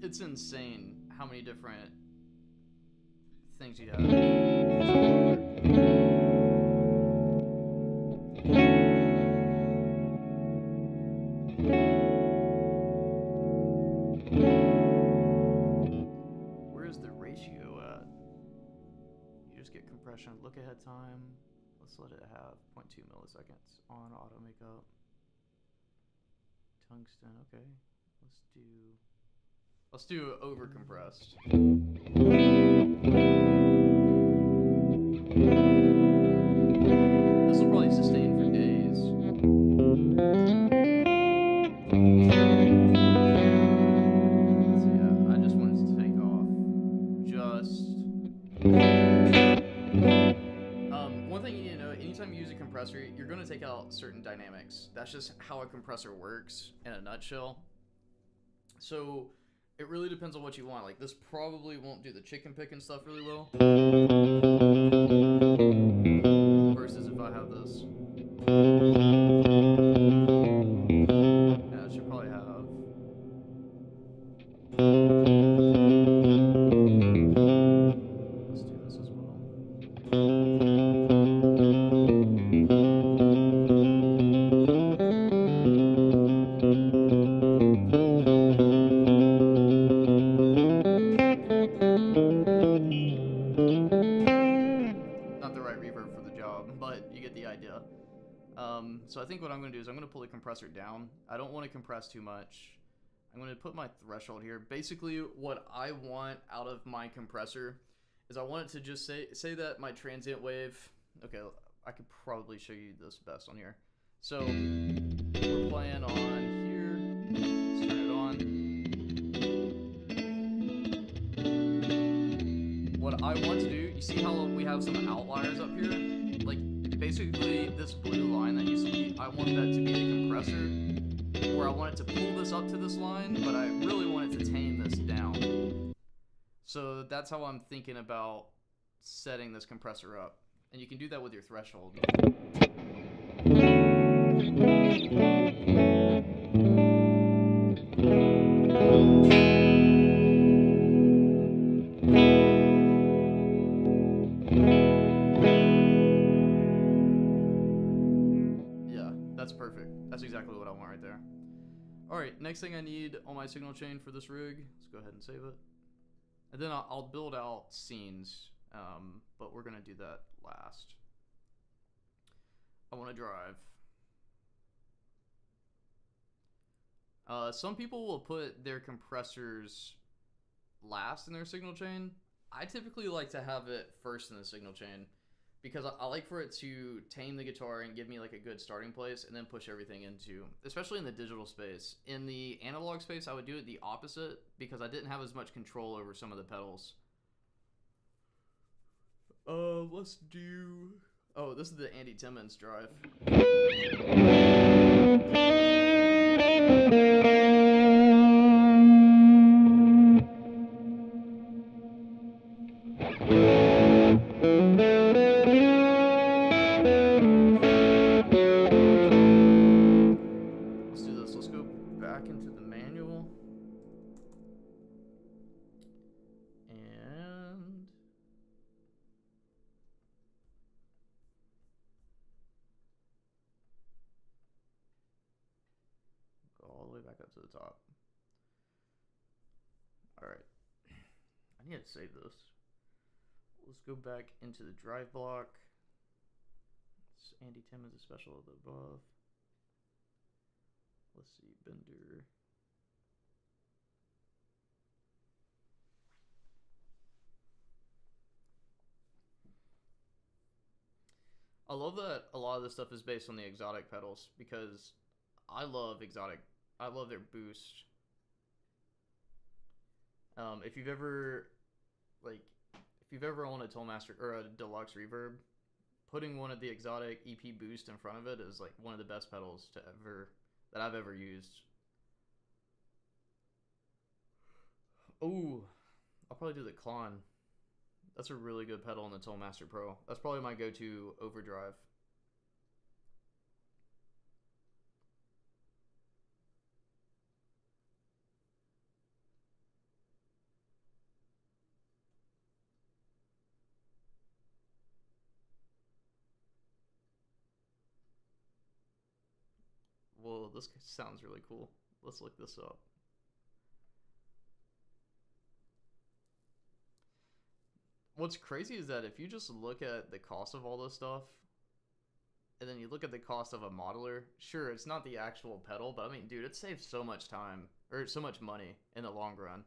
It's insane how many different things you have. Where's the ratio at? You just get compression, look ahead time. Let's let it have 0.2 milliseconds on auto makeup. Tungsten, okay. Let's do over compressed. This will probably sustain for days. So yeah, I just wanted to take off one thing you need to know, anytime you use a compressor, you're going to take out certain dynamics. That's just how a compressor works in a nutshell. So It really depends on what you want. Like, this probably won't do the chicken picking stuff really well. Versus if I have this. Yeah, it should probably have. Let's do this as well. Not the right reverb for the job, but you get the idea. So I think what I'm going to do is I'm going to pull the compressor down. I don't want to compress too much. I'm going to put my threshold here. Basically, what I want out of my compressor is I want it to just say that my transient wave. Okay, I could probably show you this best on here. So we're playing on here. Let's turn it on. What I want to do, you see how we have some outliers up here? Like, basically, this blue line that you see, I want that to be a compressor, where I want it to pull this up to this line, but I really want it to tame this down. So that's how I'm thinking about setting this compressor up. And you can do that with your threshold. Yeah, that's perfect. That's exactly what I want right there. Alright, next thing I need on my signal chain for this rig, let's go ahead and save it. And then I'll build out scenes, but we're going to do that last. I want to drive. Some people will put their compressors last in their signal chain. I typically like to have it first in the signal chain because I like for it to tame the guitar and give me like a good starting place and then push everything into, especially in the digital space. In the analog space, I would do it the opposite because I didn't have as much control over some of the pedals. Let's do... Oh, this is the Andy Timmons drive. Let's do this. Let's go back into the manual. And... go all the way back up to the top. Alright. I need to save this. Let's go back into the drive block. It's Andy Timmons, a special of the above. Let's see, Bender. I love that a lot of this stuff is based on the exotic pedals because I love exotic. I love their boost. If you've ever owned a Tollmaster or a deluxe reverb, putting one of the exotic EP boost in front of it is like one of the best pedals that I've ever used. Ooh, I'll probably do the Klon. That's a really good pedal in the Tollmaster Pro. That's probably my go-to overdrive. Whoa, this sounds really cool. Let's look this up. What's crazy is that if you just look at the cost of all this stuff, and then you look at the cost of a modeler, sure, it's not the actual pedal, but I mean, dude, it saves so much time, or so much money in the long run.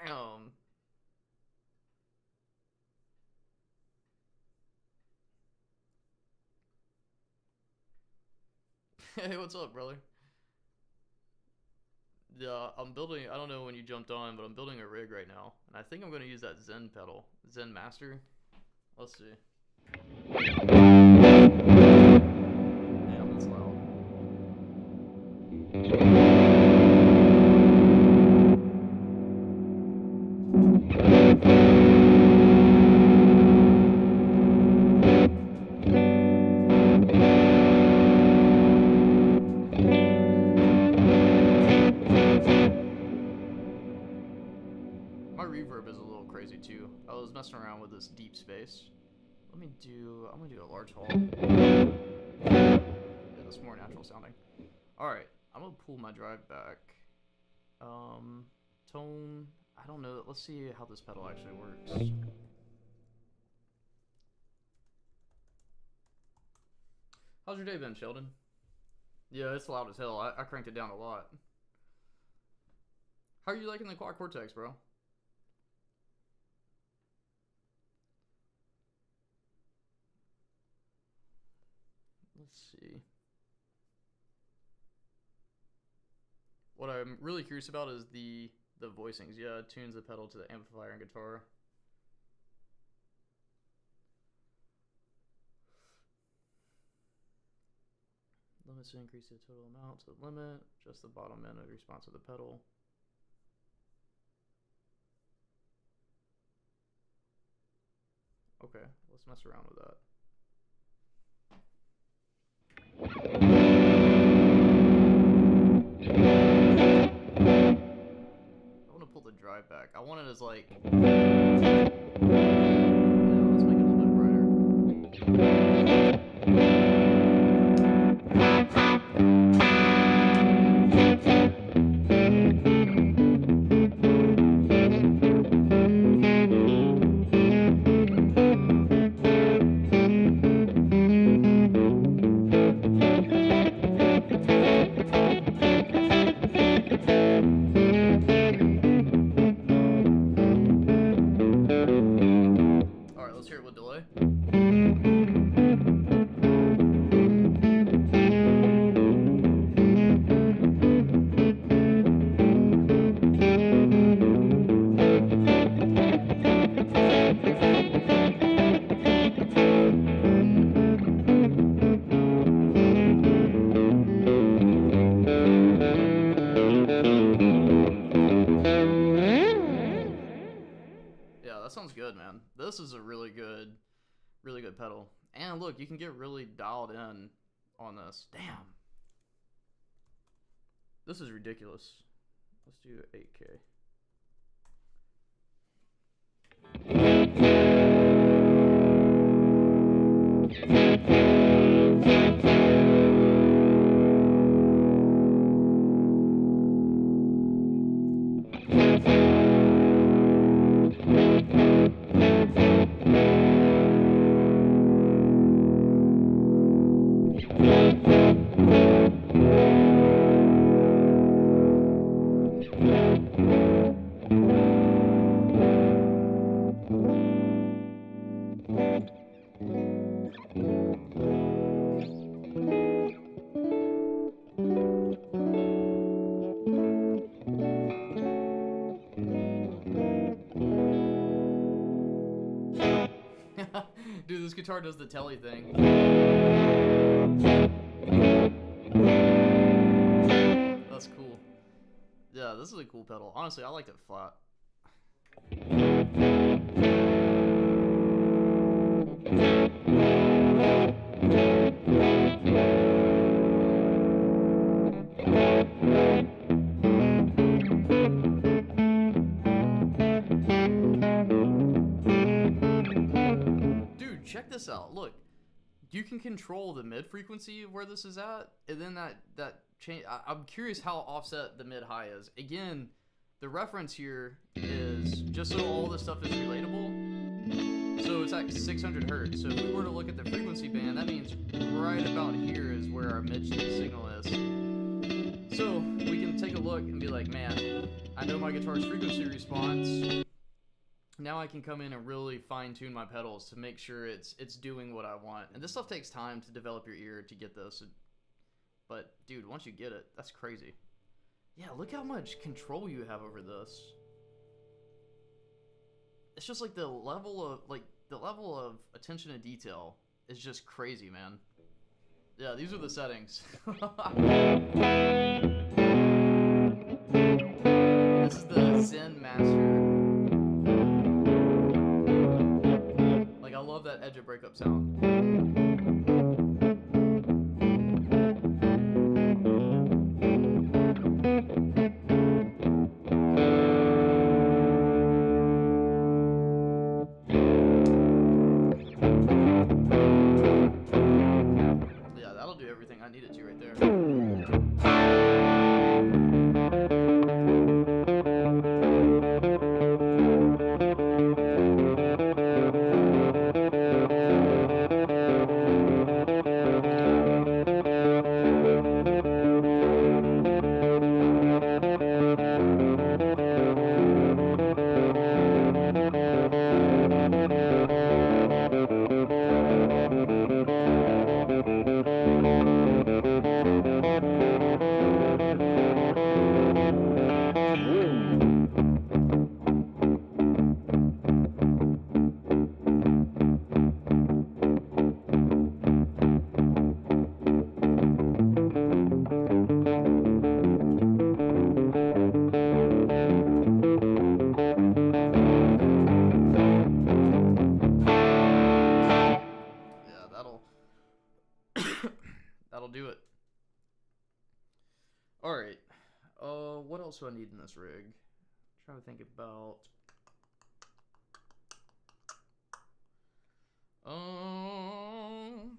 Damn. Hey, what's up, brother? Yeah, I'm building, I don't know when you jumped on, but I'm building a rig right now. And I think I'm going to use that Zen pedal. Zen Master. Let's see. my reverb is a little crazy too. I was messing around with this deep space. I'm gonna do a large hall. Yeah, that's more natural sounding. Alright, I'm gonna pull my drive back. Tone, I don't know. Let's see how this pedal actually works. How's your day been, Sheldon? Yeah, it's loud as hell. I cranked it down a lot. How are you liking the Quad Cortex, bro? Let's see. What I'm really curious about is the voicings. Yeah, it tunes the pedal to the amplifier and guitar. Limits to increase the total amount to the limit. Just the bottom end of the response of the pedal. Okay, let's mess around with that. I want to pull the drive back. I want it as like... Yeah, let's make it a little bit brighter. Good, man. This is a really good pedal. And look, you can get really dialed in on this. Damn. This is ridiculous. Let's do 8K. Dude, this guitar does the telly thing. That's cool. Yeah, this is a cool pedal. Honestly, I liked it flat. Check this out. Look, you can control the mid frequency of where this is at, and then that change. I'm curious how offset the mid high is. Again, the reference here is just so all this stuff is relatable. So it's at 600 hertz. So if we were to look at the frequency band, that means right about here is where our mid signal is. So we can take a look and be like, man, I know my guitar's frequency response. Now I can come in and really fine-tune my pedals to make sure it's doing what I want. And this stuff takes time to develop your ear to get this. But, dude, once you get it, that's crazy. Yeah, look how much control you have over this. It's just like the level of attention to detail is just crazy, man. Yeah, these are the settings. This is the Zen Master. I love that edge of breakup sound. else do I need in this rig? I'm trying to think about. Um.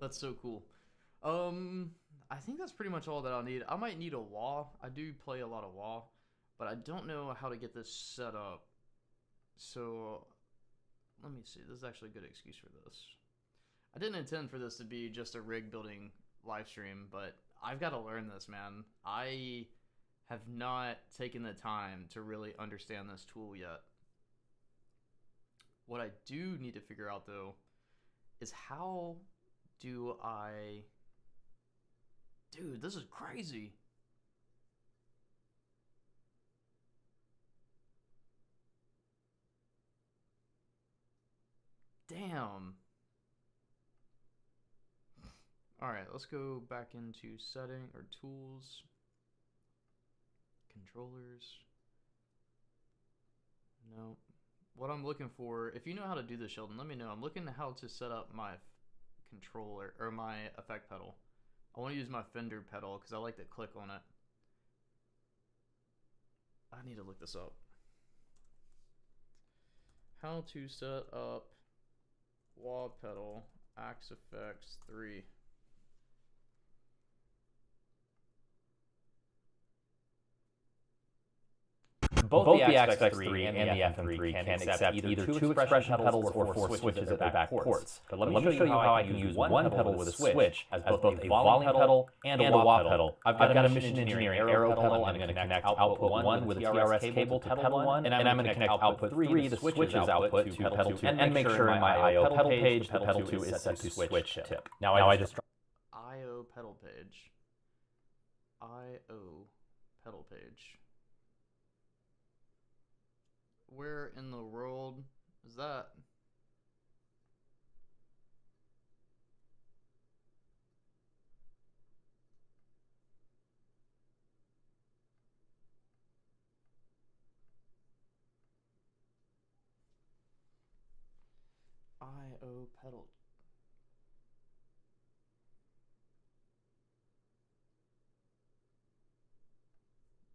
That's so cool. I think that's pretty much all that I'll need. I might need a wall. I do play a lot of wall, but I don't know how to get this set up. So let me see. This is actually a good excuse for this. I didn't intend for this to be just a rig building live stream, but I've got to learn this, man. I have not taken the time to really understand this tool yet. What I do need to figure out, though, is how do I... Dude, this is crazy. Damn. Alright, let's go back into setting or tools. Controllers. No. What I'm looking for, if you know how to do this, Sheldon, let me know. I'm looking at how to set up my controller or my effect pedal. I want to use my Fender pedal because I like to click on it. I need to look this up. How to set up wah pedal Axe FX 3. Both the Axe-FX3 and the FM3 can accept either two expression pedals or four switches at their back ports. But let me show you how I can use one pedal with a switch as both a volume pedal and a wah pedal. I've got a Mission Engineering Aero pedal. I'm going to connect output 1 with a TRS cable to pedal 1, and I'm going to connect output 3, the switch's output, to pedal 2, and make sure in my I/O pedal page the pedal 2 is set to switch tip. Now I just... I/O pedal page. I/O pedal page. Where in the world is that? I/O pedal.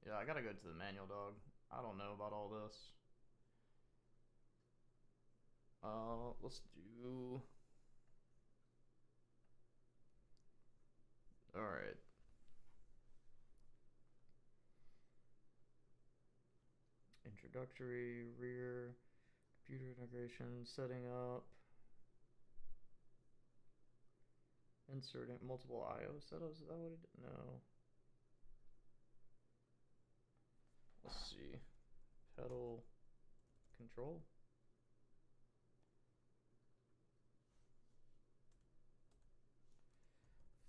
Yeah, I gotta go to the manual, dog. I don't know about all this. Let's do... Alright. Introductory, rear, computer integration, setting up, inserting multiple I/O setups. Is that what it did? No. Let's see. Pedal control.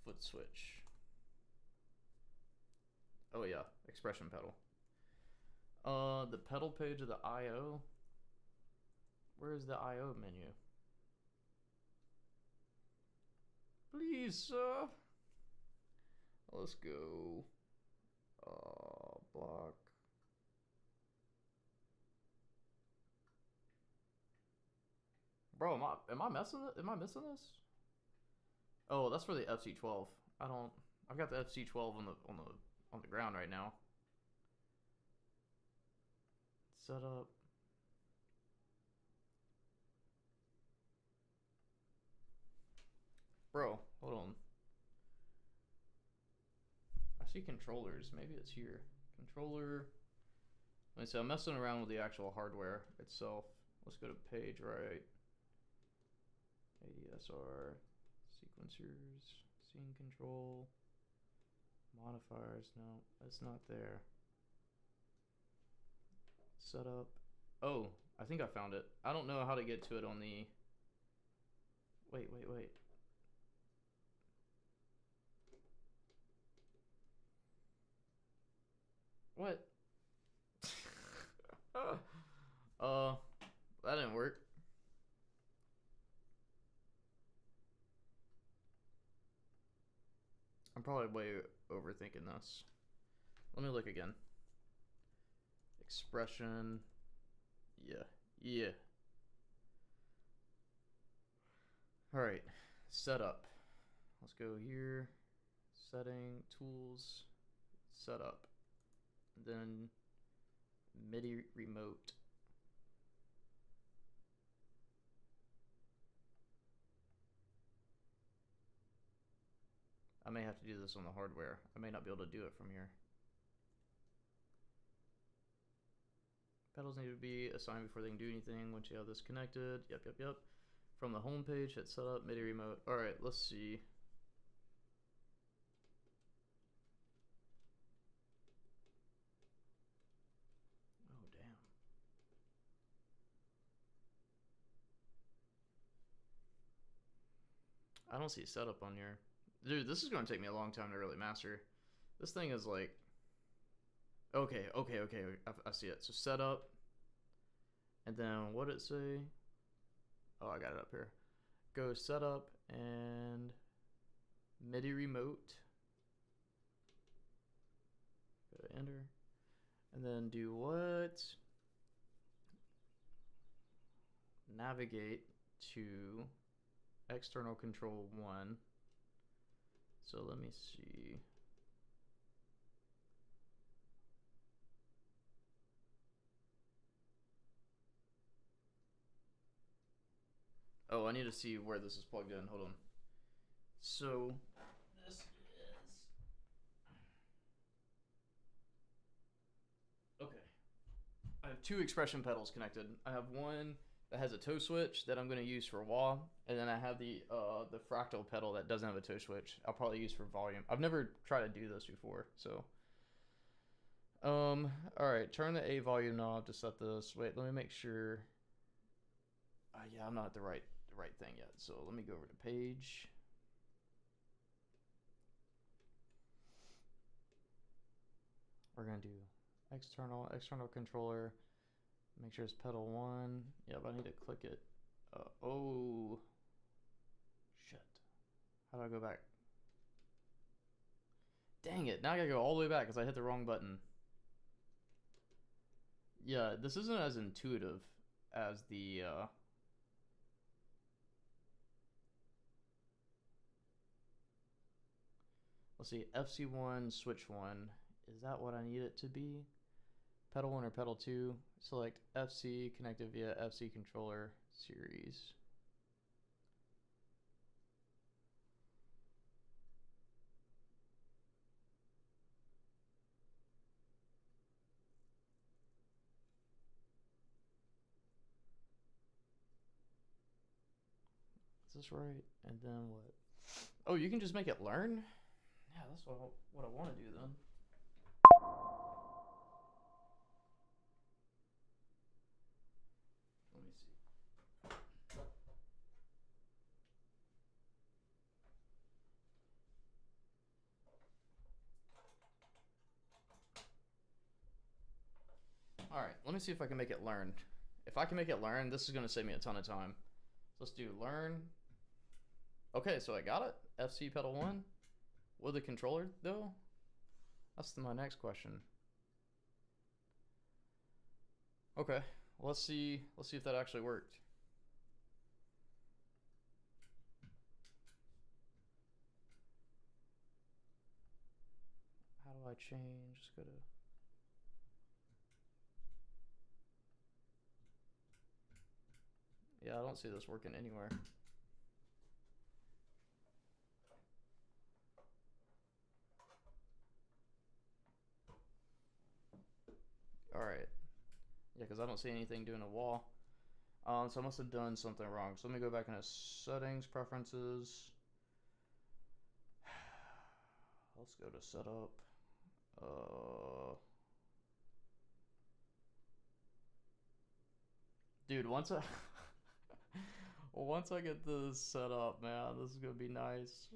Foot switch. Oh yeah, expression pedal. The pedal page of the I/O. Where is the I/O menu? Please, sir. Let's go. Block. Bro, am I messing it? Am I missing this? Oh, that's for the FC12. I've got the FC12 on the ground right now. Set up. Bro, hold on. I see controllers. Maybe it's here. Controller. Let me see. I'm messing around with the actual hardware itself. Let's go to page right. ADSR. Sequencers, scene control, modifiers. No, that's not there. Setup. Oh, I think I found it. I don't know how to get to it on the. Wait. What? That didn't work. I'm probably way overthinking this. Let me look again. Expression. Yeah. Alright. Setup. Let's go here. Setting, tools, setup. Then MIDI remote. I may have to do this on the hardware. I may not be able to do it from here. Pedals need to be assigned before they can do anything. Once you have this connected, yep. From the home page, hit setup, MIDI remote. All right, let's see. Oh, damn. I don't see setup on here. Dude, this is going to take me a long time to really master. This thing is like... Okay. I see it. So setup. And then what did it say? Oh, I got it up here. Go setup and MIDI remote. Go to enter. And then do what? Navigate to external control 1. So let me see. Oh, I need to see where this is plugged in. Hold on. So this is... Okay. I have 2 expression pedals connected. I have one that has a toe switch that I'm going to use for wah, and then I have the fractal pedal that doesn't have a toe switch. I'll probably use for volume. I've never tried to do this before, so... All right, turn the A volume knob to set this. Wait, let me make sure. Yeah, I'm not at the right thing yet. So let me go over to page. We're gonna do external controller. Make sure it's pedal 1. Yep, I need to click it. Oh, shit. How do I go back? Dang it! Now I gotta go all the way back because I hit the wrong button. Yeah, this isn't as intuitive as the let's see, FC1, switch 1. Is that what I need it to be? Pedal 1 or pedal 2? Select FC, connected via FC controller series. Is this right? And then what? Oh, you can just make it learn? Yeah, that's what I want to do then. Let me see. Alright, let me see if I can make it learn. If I can make it learn, this is going to save me a ton of time. So let's do learn. Okay, so I got it. FC pedal 1. With a controller, though? That's my next question. Okay, well, let's see if that actually worked. How do I change? Just go to... Yeah, I don't see this working anywhere. Alright. Yeah, because I don't see anything doing a wall. So I must have done something wrong. So let me go back into settings, preferences. Let's go to setup. Dude, once I once I get this set up, man, this is gonna be nice.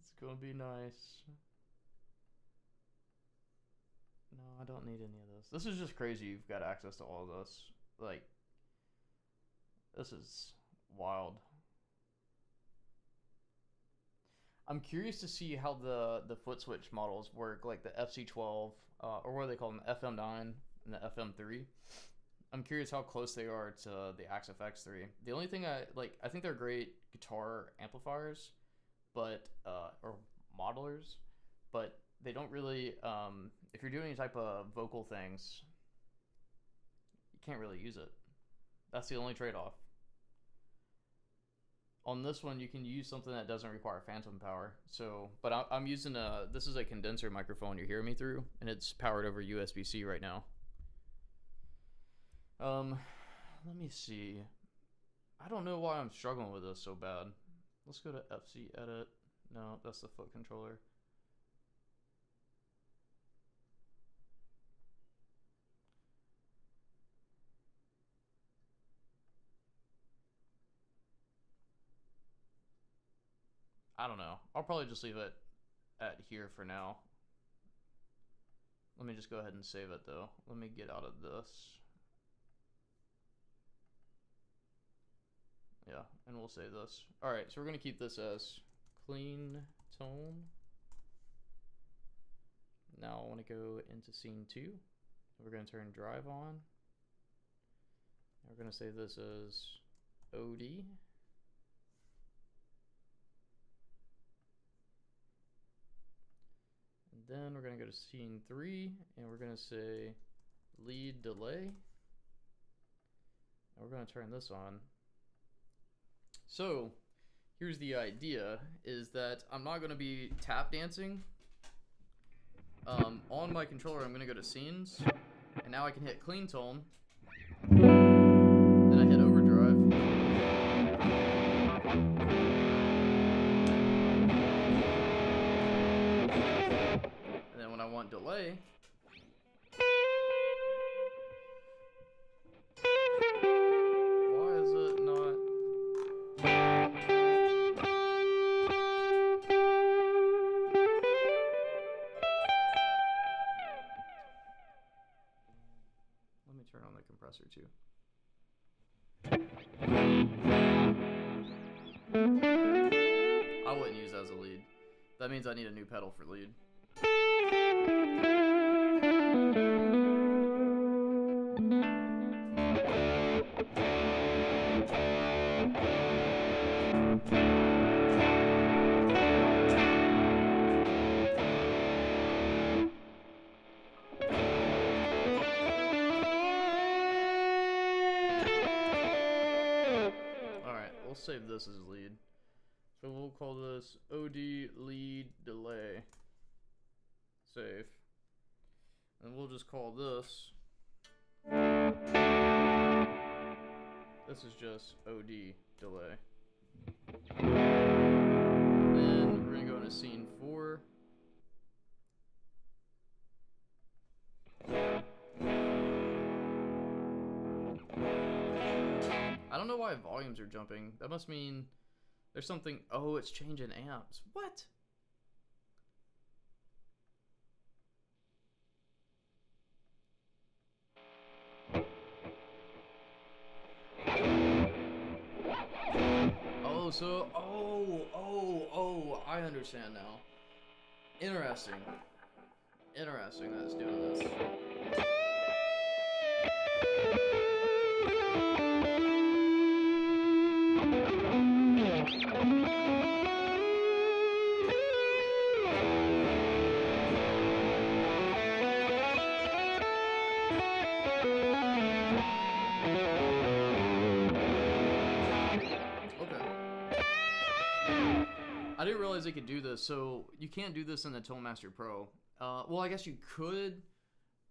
It's gonna be nice. No, I don't need any of this. This is just crazy. You've got access to all of this. Like, this is wild. I'm curious to see how the foot switch models work, like the FC12, or what do they call them, the FM9 and the FM3. I'm curious how close they are to the Axe FX3. The only thing I think they're great guitar amplifiers, but or modelers, but they don't really. If you're doing any type of vocal things, you can't really use it. That's the only trade-off. On this one, you can use something that doesn't require phantom power. So, but I'm using this is a condenser microphone you're hearing me through, and it's powered over USB-C right now. Let me see. I don't know why I'm struggling with this so bad. Let's go to FC Edit. No, that's the foot controller. I don't know. I'll probably just leave it at here for now. Let me just go ahead and save it though. Let me get out of this. Yeah, and we'll save this. Alright, so we're going to keep this as clean tone. Now I want to go into scene 2. We're going to turn drive on. We're going to save this as OD. And then we're going to go to scene 3 and we're going to say lead delay. And we're going to turn this on. So here's the idea, is that I'm not going to be tap dancing. On my controller, I'm going to go to scenes, and now I can hit clean tone. Then I hit overdrive. And then when I want delay, why is it not? Let me turn on the compressor too. I wouldn't use that as a lead. That means I need a new pedal for lead. We'll save this as lead. So we'll call this OD lead delay. Save. And we'll just call this. This is just OD delay. Then we're going to go into scene 4. I don't know why volumes are jumping. That must mean there's something. Oh, it's changing amps. What? Oh, so. Oh, I understand now. Interesting. Interesting that it's doing this. I didn't realize they could do this. So you can't do this in the Tonemaster Pro. Well, I guess you could,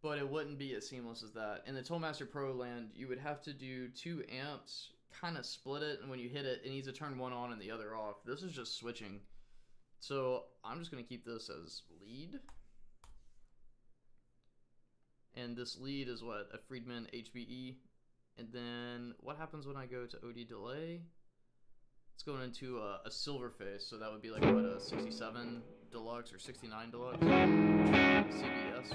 but it wouldn't be as seamless as that. In the Tonemaster Pro land, you would have to do 2 amps, kind of split it, and when you hit it, it needs to turn one on and the other off. This is just switching. So I'm just going to keep this as lead. And this lead is what? A Friedman HBE. And then what happens when I go to OD delay? It's going into a silver face. So that would be like what, a 67 deluxe or 69 deluxe? CBS.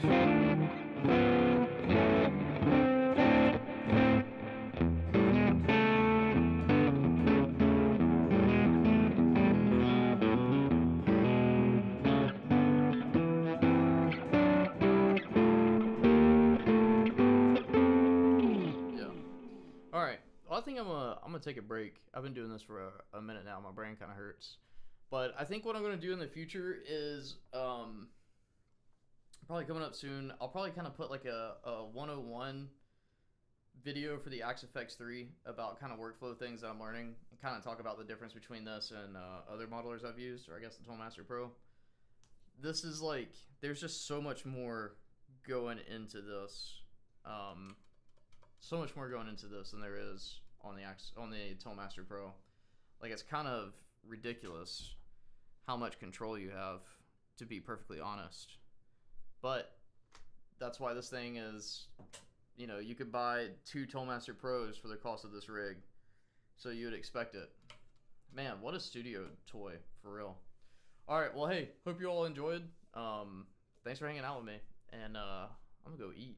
I think I'm gonna take a break. I've been doing this for a minute now. My brain kind of hurts, but I think what I'm gonna do in the future is probably coming up soon. I'll probably kind of put like a 101 video for the Axe FX 3 about kind of workflow things that I'm learning, and kind of talk about the difference between this and other modelers I've used, or I guess the Toolmaster Pro. This is like, there's just so much more going into this. So much more going into this than there is on the Toolmaster Pro. Like, it's kind of ridiculous how much control you have, to be perfectly honest. But that's why this thing is, you know, you could buy 2 Toolmaster Pros for the cost of this rig, so you would expect it. Man, what a studio toy, for real. All right, well, hey, hope you all enjoyed. Thanks for hanging out with me, and I'm gonna go eat.